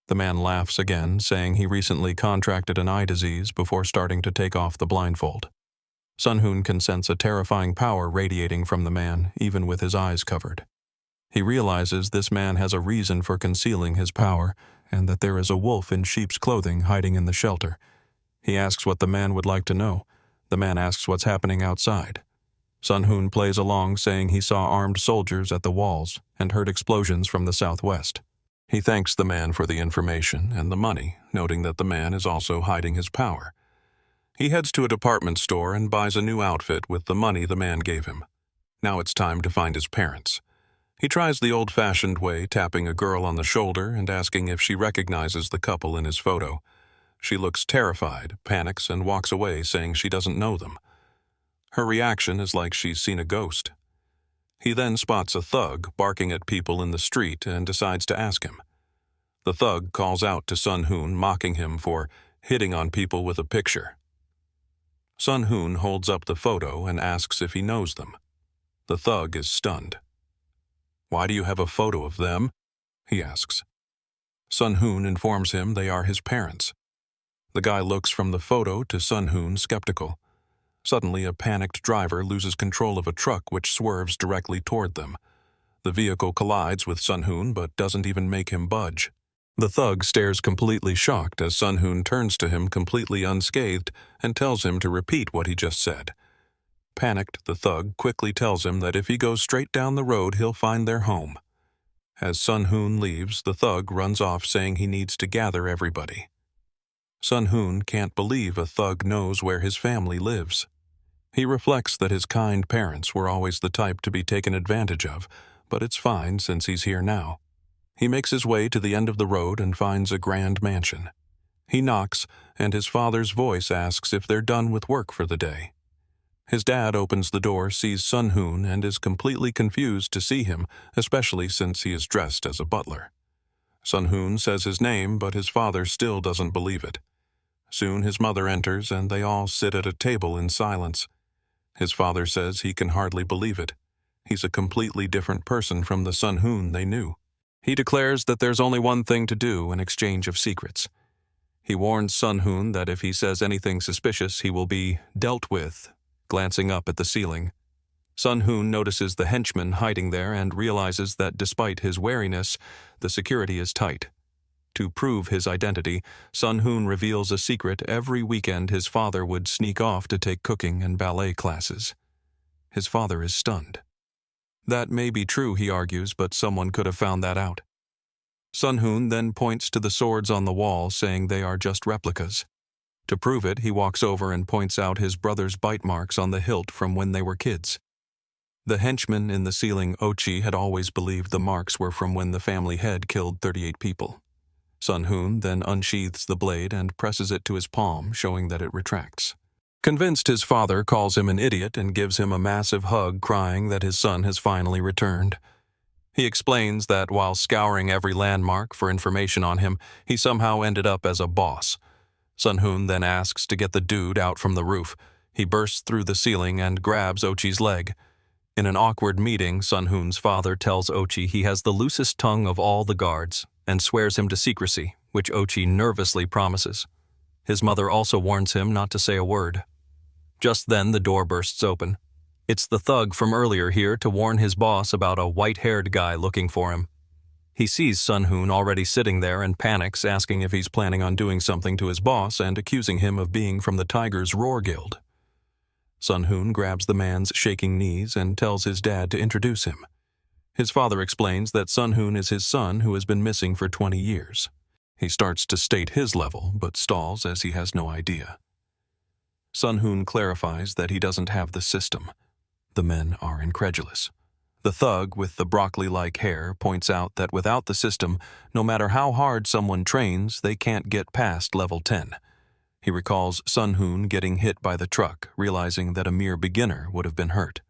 The man laughs again, saying he recently contracted an eye disease before starting to take off the blindfold. Sun Hoon can sense a terrifying power radiating from the man, even with his eyes covered. He realizes this man has a reason for concealing his power, and that there is a wolf in sheep's clothing hiding in the shelter. He asks what the man would like to know. The man asks what's happening outside. Sun Hoon plays along, saying he saw armed soldiers at the walls and heard explosions from the southwest. He thanks the man for the information and the money, noting that the man is also hiding his power. He heads to a department store and buys a new outfit with the money the man gave him. Now it's time to find his parents. He tries the old-fashioned way, tapping a girl on the shoulder and asking if she recognizes the couple in his photo. She looks terrified, panics, and walks away, saying she doesn't know them. Her reaction is like she's seen a ghost. He then spots a thug barking at people in the street and decides to ask him. The thug calls out to Sun Hoon, mocking him for hitting on people with a picture. Sun Hoon holds up the photo and asks if he knows them. The thug is stunned. Why do you have a photo of them? He asks. Sun Hoon informs him they are his parents. The guy looks from the photo to Sun Hoon, skeptical. Suddenly, a panicked driver loses control of a truck which swerves directly toward them. The vehicle collides with Sun Hoon but doesn't even make him budge. The thug stares completely shocked as Sun Hoon turns to him completely unscathed and tells him to repeat what he just said. Panicked, the thug quickly tells him that if he goes straight down the road, he'll find their home. As Sun Hoon leaves, the thug runs off saying he needs to gather everybody. Sun Hoon can't believe a thug knows where his family lives. He reflects that his kind parents were always the type to be taken advantage of, but it's fine since he's here now. He makes his way to the end of the road and finds a grand mansion. He knocks, and his father's voice asks if they're done with work for the day. His dad opens the door, sees Sun-hoon, and is completely confused to see him, especially since he is dressed as a butler. Sun-hoon says his name, but his father still doesn't believe it. Soon his mother enters, and they all sit at a table in silence. His father says he can hardly believe it. He's a completely different person from the Sun-hoon they knew. He declares that there's only one thing to do, an exchange of secrets. He warns Sun-hoon that if he says anything suspicious, he will be dealt with, glancing up at the ceiling. Sun-hoon notices the henchman hiding there and realizes that despite his wariness, the security is tight. To prove his identity, Sun-hoon reveals a secret every weekend his father would sneak off to take cooking and ballet classes. His father is stunned. That may be true, he argues, but someone could have found that out. Sun-hoon then points to the swords on the wall, saying they are just replicas. To prove it, he walks over and points out his brother's bite marks on the hilt from when they were kids. The henchman in the ceiling, Ochi, had always believed the marks were from when the family head killed 38 people. Sun-hoon then unsheathes the blade and presses it to his palm, showing that it retracts. Convinced, his father calls him an idiot and gives him a massive hug, crying that his son has finally returned. He explains that while scouring every landmark for information on him, he somehow ended up as a boss. Sun-hoon then asks to get the dude out from the roof. He bursts through the ceiling and grabs Ochi's leg. In an awkward meeting, Sun-hoon's father tells Ochi he has the loosest tongue of all the guards and swears him to secrecy, which Ochi nervously promises. His mother also warns him not to say a word. Just then, the door bursts open. It's the thug from earlier here to warn his boss about a white-haired guy looking for him. He sees Sun-hoon already sitting there and panics, asking if he's planning on doing something to his boss and accusing him of being from the Tiger's Roar Guild. Sun-hoon grabs the man's shaking knees and tells his dad to introduce him. His father explains that Sun-hoon is his son who has been missing for 20 years. He starts to state his level, but stalls as he has no idea. Sun-hoon clarifies that he doesn't have the system. The men are incredulous. The thug with the broccoli-like hair points out that without the system, no matter how hard someone trains, they can't get past level 10. He recalls Sun-hoon getting hit by the truck, realizing that a mere beginner would have been hurt.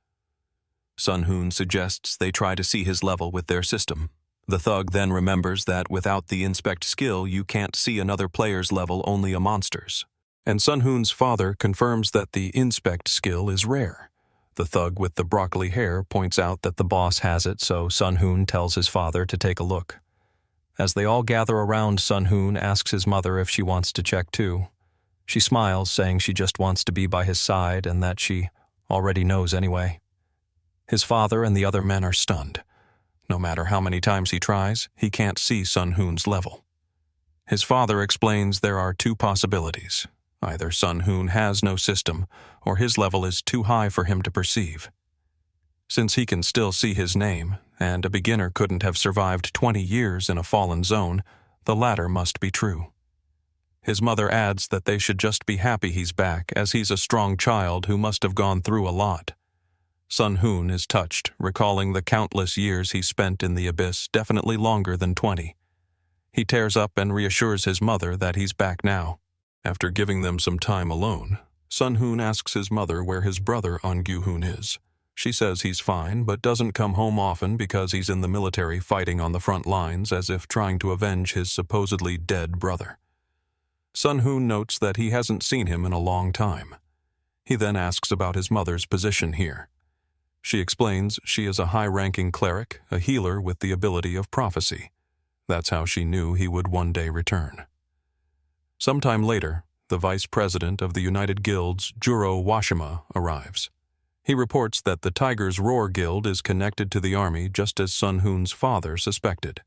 Sun-hoon suggests they try to see his level with their system. The thug then remembers that without the inspect skill, you can't see another player's level, only a monster's. And Sun-hoon's father confirms that the inspect skill is rare. The thug with the broccoli hair points out that the boss has it, so Sun-hoon tells his father to take a look. As they all gather around, Sun-hoon asks his mother if she wants to check too. She smiles, saying she just wants to be by his side and that she already knows anyway. His father and the other men are stunned. No matter how many times he tries, he can't see Sun-hoon's level. His father explains there are two possibilities. Either Sun-hoon has no system, or his level is too high for him to perceive. Since he can still see his name, and a beginner couldn't have survived 20 years in a fallen zone, the latter must be true. His mother adds that they should just be happy he's back, as he's a strong child who must have gone through a lot. Sun-hoon is touched, recalling the countless years he spent in the abyss, definitely longer than 20. He tears up and reassures his mother that he's back now. After giving them some time alone, Sun-hoon asks his mother where his brother On-gyu-hoon is. She says he's fine, but doesn't come home often because he's in the military fighting on the front lines as if trying to avenge his supposedly dead brother. Sun-hoon notes that he hasn't seen him in a long time. He then asks about his mother's position here. She explains she is a high-ranking cleric, a healer with the ability of prophecy. That's how she knew he would one day return. Sometime later, the vice president of the United Guilds, Juro Washima, arrives. He reports that the Tiger's Roar Guild is connected to the army just as Sun-hoon's father suspected.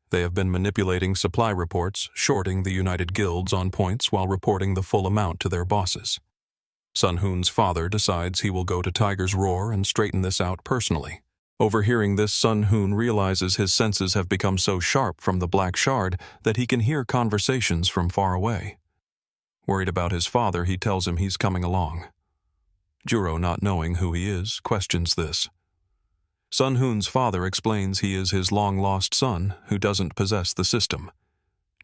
They have been manipulating supply reports, shorting the United Guilds on points while reporting the full amount to their bosses. Sun-hoon's father decides he will go to Tiger's Roar and straighten this out personally. Overhearing this, Sun-hoon realizes his senses have become so sharp from the black shard that he can hear conversations from far away. Worried about his father, he tells him he's coming along. Juro, not knowing who he is, questions this. Sun Hoon's father explains he is his long-lost son who doesn't possess the system.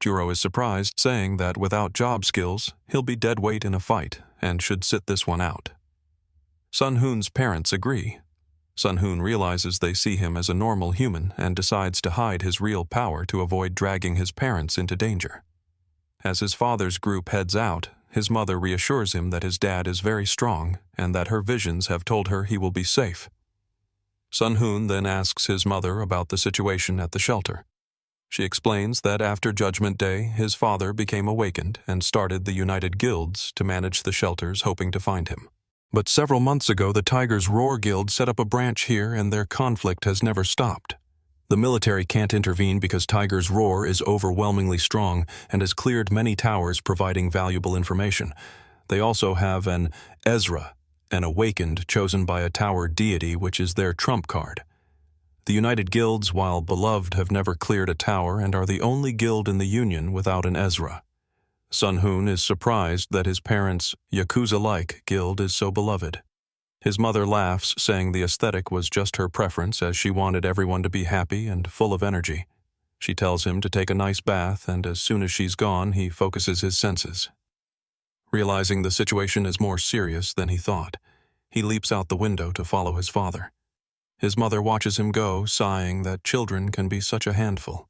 Juro is surprised, saying that without job skills, he'll be dead weight in a fight and should sit this one out. Sun Hoon's parents agree. Sun Hoon realizes they see him as a normal human and decides to hide his real power to avoid dragging his parents into danger. As his father's group heads out, his mother reassures him that his dad is very strong and that her visions have told her he will be safe. Sun Hoon then asks his mother about the situation at the shelter. She explains that after Judgment Day, his father became awakened and started the United Guilds to manage the shelters, hoping to find him. But several months ago, the Tiger's Roar Guild set up a branch here and their conflict has never stopped. The military can't intervene because Tiger's Roar is overwhelmingly strong and has cleared many towers, providing valuable information. They also have an Ezra, an awakened chosen by a tower deity, which is their trump card. The United Guilds, while beloved, have never cleared a tower and are the only guild in the Union without an Ezra. Sun Hoon is surprised that his parents' Yakuza-like guild is so beloved. His mother laughs, saying the aesthetic was just her preference as she wanted everyone to be happy and full of energy. She tells him to take a nice bath, and as soon as she's gone, he focuses his senses. Realizing the situation is more serious than he thought, he leaps out the window to follow his father. His mother watches him go, sighing that children can be such a handful.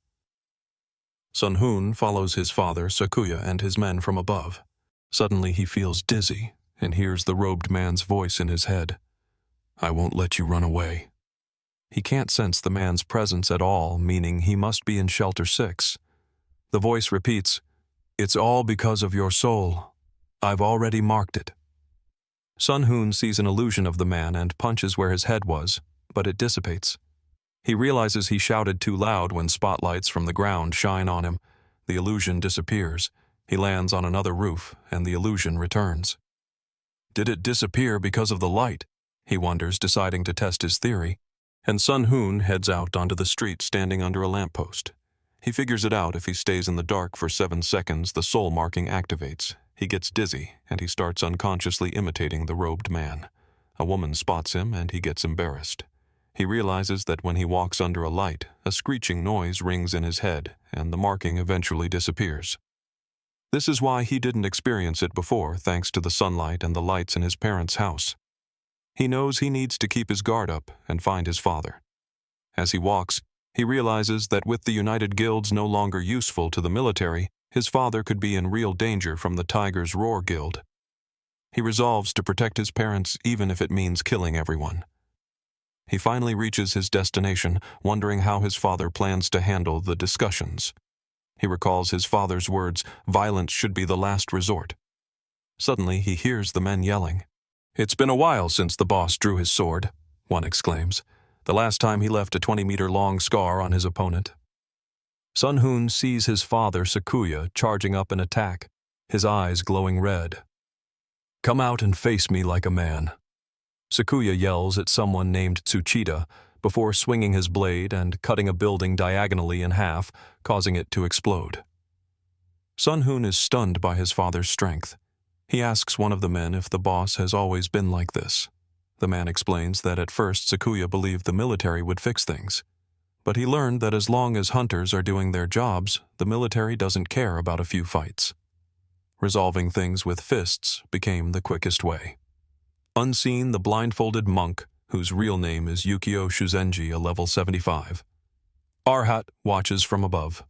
Sun Hoon follows his father, Sakuya, and his men from above. Suddenly he feels dizzy and hears the robed man's voice in his head. "I won't let you run away." He can't sense the man's presence at all, meaning he must be in Shelter 6. The voice repeats, "It's all because of your soul. I've already marked it." Sun Hoon sees an illusion of the man and punches where his head was, but it dissipates. He realizes he shouted too loud when spotlights from the ground shine on him. The illusion disappears. He lands on another roof, and the illusion returns. Did it disappear because of the light? He wonders, deciding to test his theory. And Sun Hoon heads out onto the street, standing under a lamppost. He figures it out: if he stays in the dark for 7 seconds, the soul marking activates. He gets dizzy, and he starts unconsciously imitating the robed man. A woman spots him, and he gets embarrassed. He realizes that when he walks under a light, a screeching noise rings in his head, and the marking eventually disappears. This is why he didn't experience it before, thanks to the sunlight and the lights in his parents' house. He knows he needs to keep his guard up and find his father. As he walks, he realizes that with the United Guilds no longer useful to the military, his father could be in real danger from the Tiger's Roar Guild. He resolves to protect his parents even if it means killing everyone. He finally reaches his destination, wondering how his father plans to handle the discussions. He recalls his father's words, "Violence should be the last resort." Suddenly, he hears the men yelling. "It's been a while since the boss drew his sword," one exclaims. "The last time he left a 20-meter-long scar on his opponent." Sun Hoon sees his father, Sakuya, charging up an attack, his eyes glowing red. "Come out and face me like a man." Sakuya yells at someone named Tsuchida before swinging his blade and cutting a building diagonally in half, causing it to explode. Sun Hoon is stunned by his father's strength. He asks one of the men if the boss has always been like this. The man explains that at first Sakuya believed the military would fix things. But he learned that as long as hunters are doing their jobs, the military doesn't care about a few fights. Resolving things with fists became the quickest way. Unseen, the blindfolded monk, whose real name is Yukio Shuzenji, a level 75. Arhat watches from above.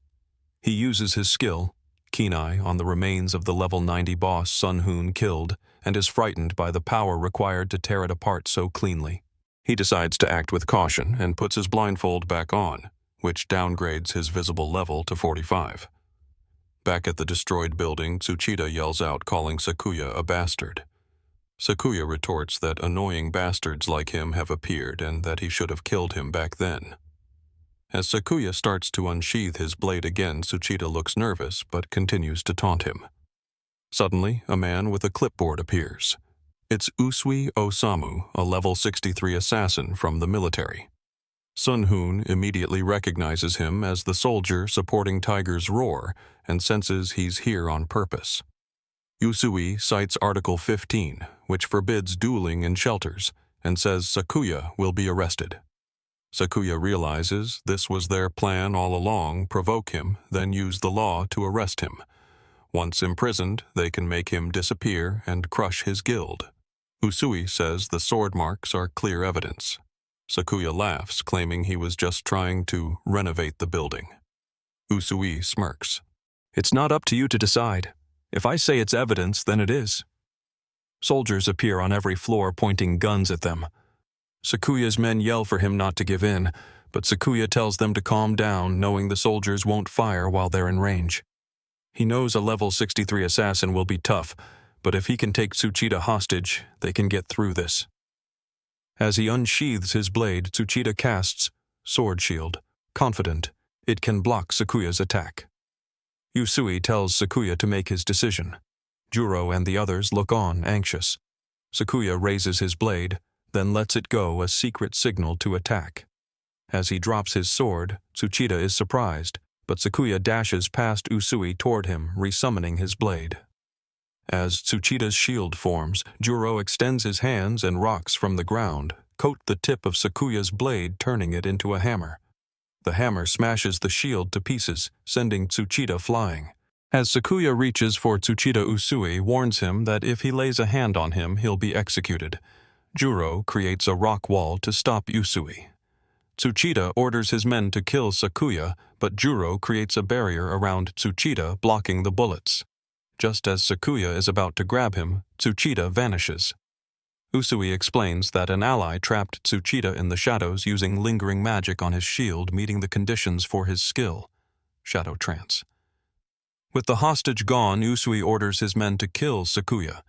He uses his skill, Keen Eye, on the remains of the level 90 boss Sun Hoon killed, and is frightened by the power required to tear it apart so cleanly. He decides to act with caution and puts his blindfold back on, which downgrades his visible level to 45. Back at the destroyed building, Tsuchida yells out, calling Sakuya a bastard. Sakuya retorts that annoying bastards like him have appeared and that he should have killed him back then. As Sakuya starts to unsheath his blade again, Tsuchida looks nervous but continues to taunt him. Suddenly, a man with a clipboard appears. It's Usui Osamu, a level 63 assassin from the military. Sun Hoon immediately recognizes him as the soldier supporting Tiger's Roar and senses he's here on purpose. Usui cites Article 15, which forbids dueling in shelters, and says Sakuya will be arrested. Sakuya realizes this was their plan all along: provoke him, then use the law to arrest him. Once imprisoned, they can make him disappear and crush his guild. Usui says the sword marks are clear evidence. Sakuya laughs, claiming he was just trying to renovate the building. Usui smirks. It's not up to you to decide. If I say it's evidence, then it is. Soldiers appear on every floor pointing guns at them. Sakuya's men yell for him not to give in, but Sakuya tells them to calm down, knowing the soldiers won't fire while they're in range. He knows a level 63 assassin will be tough, but if he can take Tsuchida hostage, they can get through this. As he unsheathes his blade, Tsuchida casts Sword Shield, confident it can block Sakuya's attack. Usui tells Sakuya to make his decision. Juro and the others look on, anxious. Sakuya raises his blade, then lets it go, a secret signal to attack. As he drops his sword, Tsuchida is surprised, but Sakuya dashes past Usui toward him, resummoning his blade. As Tsuchida's shield forms, Juro extends his hands and rocks from the ground, coat the tip of Sakuya's blade, turning it into a hammer. The hammer smashes the shield to pieces, sending Tsuchida flying. As Sakuya reaches for Tsuchida, Usui warns him that if he lays a hand on him, he'll be executed. Juro creates a rock wall to stop Usui. Tsuchida orders his men to kill Sakuya, but Juro creates a barrier around Tsuchida, blocking the bullets. Just as Sakuya is about to grab him, Tsuchida vanishes. Usui explains that an ally trapped Tsuchida in the shadows using lingering magic on his shield, meeting the conditions for his skill, Shadow Trance. With the hostage gone, Usui orders his men to kill Sakuya.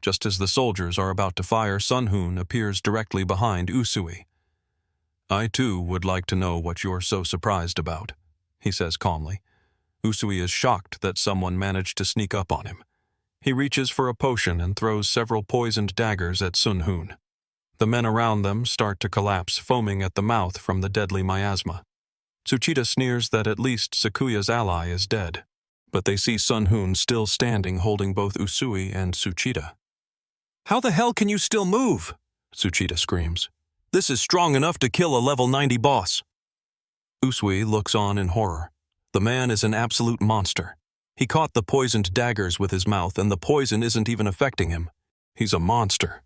Just as the soldiers are about to fire, Sun-hoon appears directly behind Usui. I too would like to know what you're so surprised about, he says calmly. Usui is shocked that someone managed to sneak up on him. He reaches for a potion and throws several poisoned daggers at Sun-hoon. The men around them start to collapse, foaming at the mouth from the deadly miasma. Tsuchida sneers that at least Sakuya's ally is dead, but they see Sun-hoon still standing, holding both Usui and Tsuchida. How the hell can you still move? Tsuchida screams. This is strong enough to kill a level 90 boss. Usui looks on in horror. The man is an absolute monster. He caught the poisoned daggers with his mouth, and the poison isn't even affecting him. He's a monster.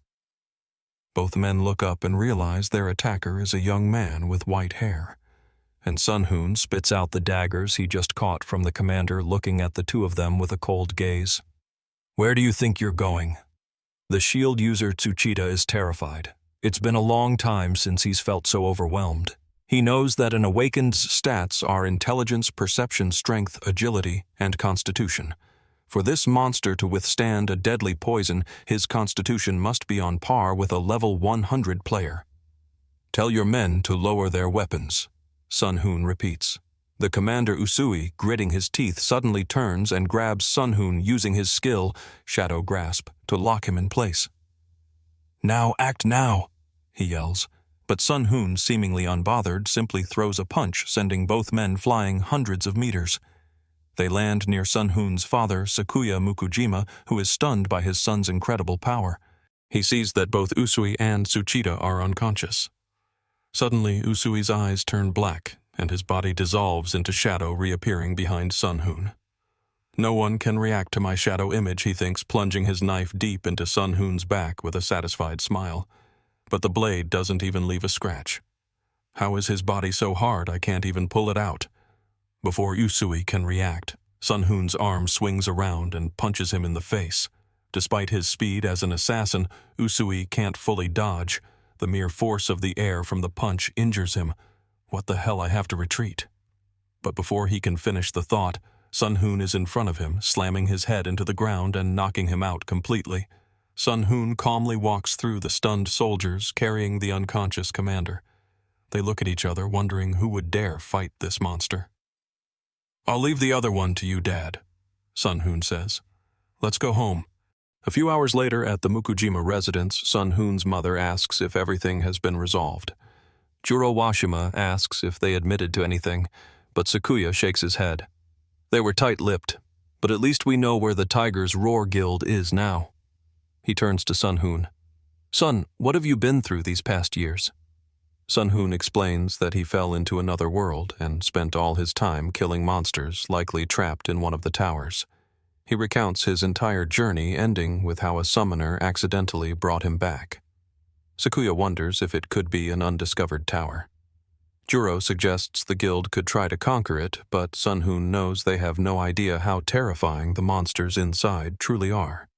Both men look up and realize their attacker is a young man with white hair. And Sun-hoon spits out the daggers he just caught from the commander, looking at the two of them with a cold gaze. Where do you think you're going? The shield user Tsuchida is terrified. It's been a long time since he's felt so overwhelmed. He knows that an awakened's stats are intelligence, perception, strength, agility, and constitution. For this monster to withstand a deadly poison, his constitution must be on par with a level 100 player. Tell your men to lower their weapons, Sun-hoon repeats. The commander Usui, gritting his teeth, suddenly turns and grabs Sun-hoon using his skill, Shadow Grasp, to lock him in place. Now, act now, he yells. But Sun-hoon, seemingly unbothered, simply throws a punch, sending both men flying hundreds of meters. They land near Sun-hoon's father, Sakuya Mukujima, who is stunned by his son's incredible power. He sees that both Usui and Tsuchida are unconscious. Suddenly, Usui's eyes turn black, and his body dissolves into shadow, reappearing behind Sun-hoon. No one can react to my shadow image, he thinks, plunging his knife deep into Sun-hoon's back with a satisfied smile. But the blade doesn't even leave a scratch. How is his body so hard I can't even pull it out? Before Usui can react, Sun-hoon's arm swings around and punches him in the face. Despite his speed as an assassin, Usui can't fully dodge. The mere force of the air from the punch injures him. What the hell, I have to retreat. But before he can finish the thought, Sun-hoon is in front of him, slamming his head into the ground and knocking him out completely. Sun-hoon calmly walks through the stunned soldiers, carrying the unconscious commander. They look at each other, wondering who would dare fight this monster. I'll leave the other one to you, Dad, Sun-hoon says. Let's go home. A few hours later, at the Mukujima residence, Sun-hoon's mother asks if everything has been resolved. Juro Washima asks if they admitted to anything, but Sakuya shakes his head. They were tight-lipped, but at least we know where the Tiger's Roar Guild is now. He turns to Sun-hoon. Son, what have you been through these past years? Sun-hoon explains that he fell into another world and spent all his time killing monsters, likely trapped in one of the towers. He recounts his entire journey, ending with how a summoner accidentally brought him back. Sakuya wonders if it could be an undiscovered tower. Juro suggests the guild could try to conquer it, but Sun-hoon knows they have no idea how terrifying the monsters inside truly are.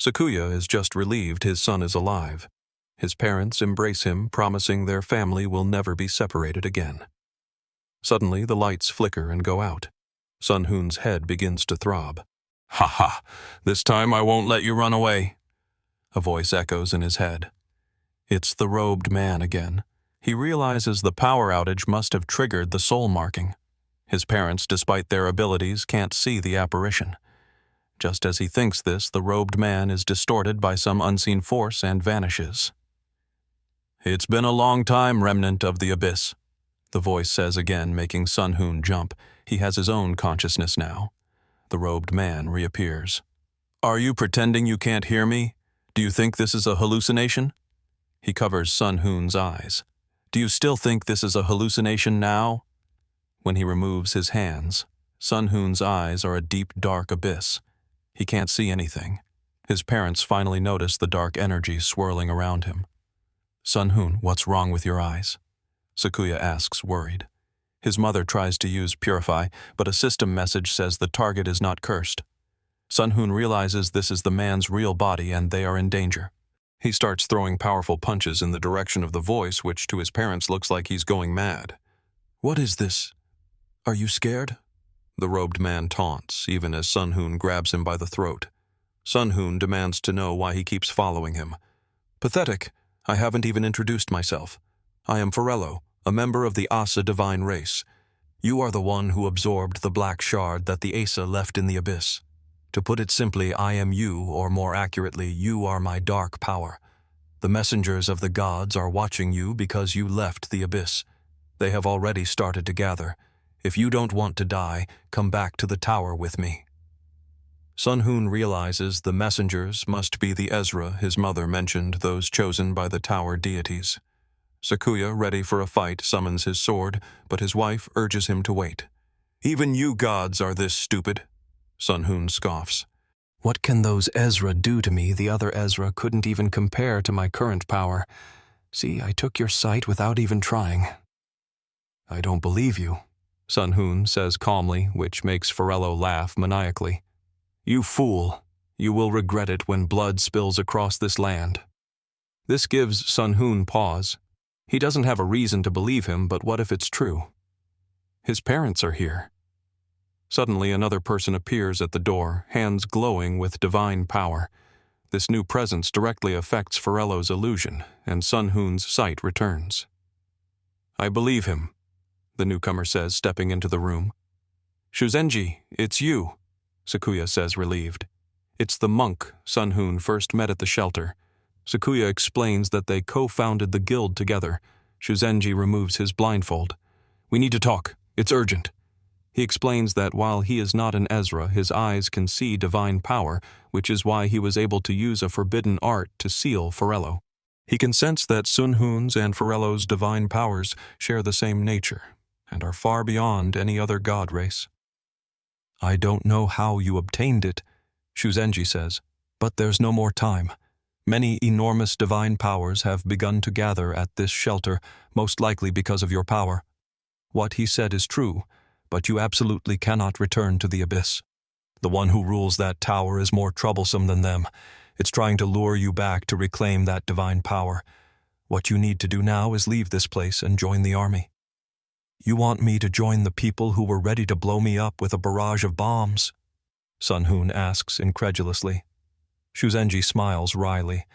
Sakuya is just relieved his son is alive. His parents embrace him, promising their family will never be separated again. Suddenly, the lights flicker and go out. Sun-hoon's head begins to throb. "Ha ha! This time I won't let you run away," a voice echoes in his head. It's the robed man again. He realizes the power outage must have triggered the soul marking. His parents, despite their abilities, can't see the apparition. Just as he thinks this, the robed man is distorted by some unseen force and vanishes. "It's been a long time, remnant of the abyss," the voice says again, making Sun-hoon jump. He has his own consciousness now. The robed man reappears. "Are you pretending you can't hear me? Do you think this is a hallucination?" He covers Sun-hoon's eyes. "Do you still think this is a hallucination now?" When he removes his hands, Sun-hoon's eyes are a deep, dark abyss. He can't see anything. His parents finally notice the dark energy swirling around him. "Sun-hoon, what's wrong with your eyes?" Sakuya asks, worried. His mother tries to use Purify, but a system message says the target is not cursed. Sun-hoon realizes this is the man's real body and they are in danger. He starts throwing powerful punches in the direction of the voice, which to his parents looks like he's going mad. "What is this? Are you scared?" The robed man taunts, even as Sun-hoon grabs him by the throat. Sun-hoon demands to know why he keeps following him. "Pathetic. I haven't even introduced myself. I am Farello, a member of the Asa divine race. You are the one who absorbed the black shard that the Asa left in the abyss. To put it simply, I am you, or more accurately, you are my dark power. The messengers of the gods are watching you because you left the abyss. They have already started to gather. If you don't want to die, come back to the tower with me." Sun-hoon realizes the messengers must be the Ezra his mother mentioned, those chosen by the tower deities. Sakuya, ready for a fight, summons his sword, but his wife urges him to wait. "Even you gods are this stupid," Sun-hoon scoffs. "What can those Ezra do to me the other Ezra couldn't even compare to my current power? See, I took your sight without even trying." "I don't believe you," Sun-hoon says calmly, which makes Farello laugh maniacally. "You fool! You will regret it when blood spills across this land." This gives Sun-hoon pause. He doesn't have a reason to believe him, but what if it's true? His parents are here. Suddenly another person appears at the door, hands glowing with divine power. This new presence directly affects Farello's illusion, and Sun-hoon's sight returns. "I believe him," the newcomer says, stepping into the room. "Shuzenji, it's you," Sakuya says, relieved. It's the monk Sun-hoon first met at the shelter. Sakuya explains that they co-founded the guild together. Shuzenji removes his blindfold. "We need to talk. It's urgent." He explains that while he is not an Ezra, his eyes can see divine power, which is why he was able to use a forbidden art to seal Farello. He can sense that Sun-hoon's and Farello's divine powers share the same nature and are far beyond any other god race. "I don't know how you obtained it," Shuzenji says, "but there's no more time. Many enormous divine powers have begun to gather at this shelter, most likely because of your power. What he said is true, but you absolutely cannot return to the abyss. The one who rules that tower is more troublesome than them. It's trying to lure you back to reclaim that divine power. What you need to do now is leave this place and join the army." "You want me to join the people who were ready to blow me up with a barrage of bombs?" Sun-hoon asks incredulously. Shuzenji smiles wryly.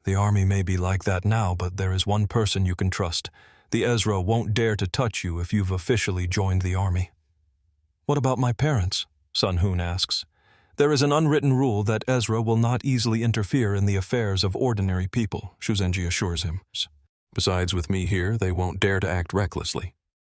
"The army may be like that now, but there is one person you can trust. The Ezra won't dare to touch you if you've officially joined the army." "What about my parents?" Sun-hoon asks. "There is an unwritten rule that Ezra will not easily interfere in the affairs of ordinary people," Shuzenji assures him. "Besides, with me here, they won't dare to act recklessly."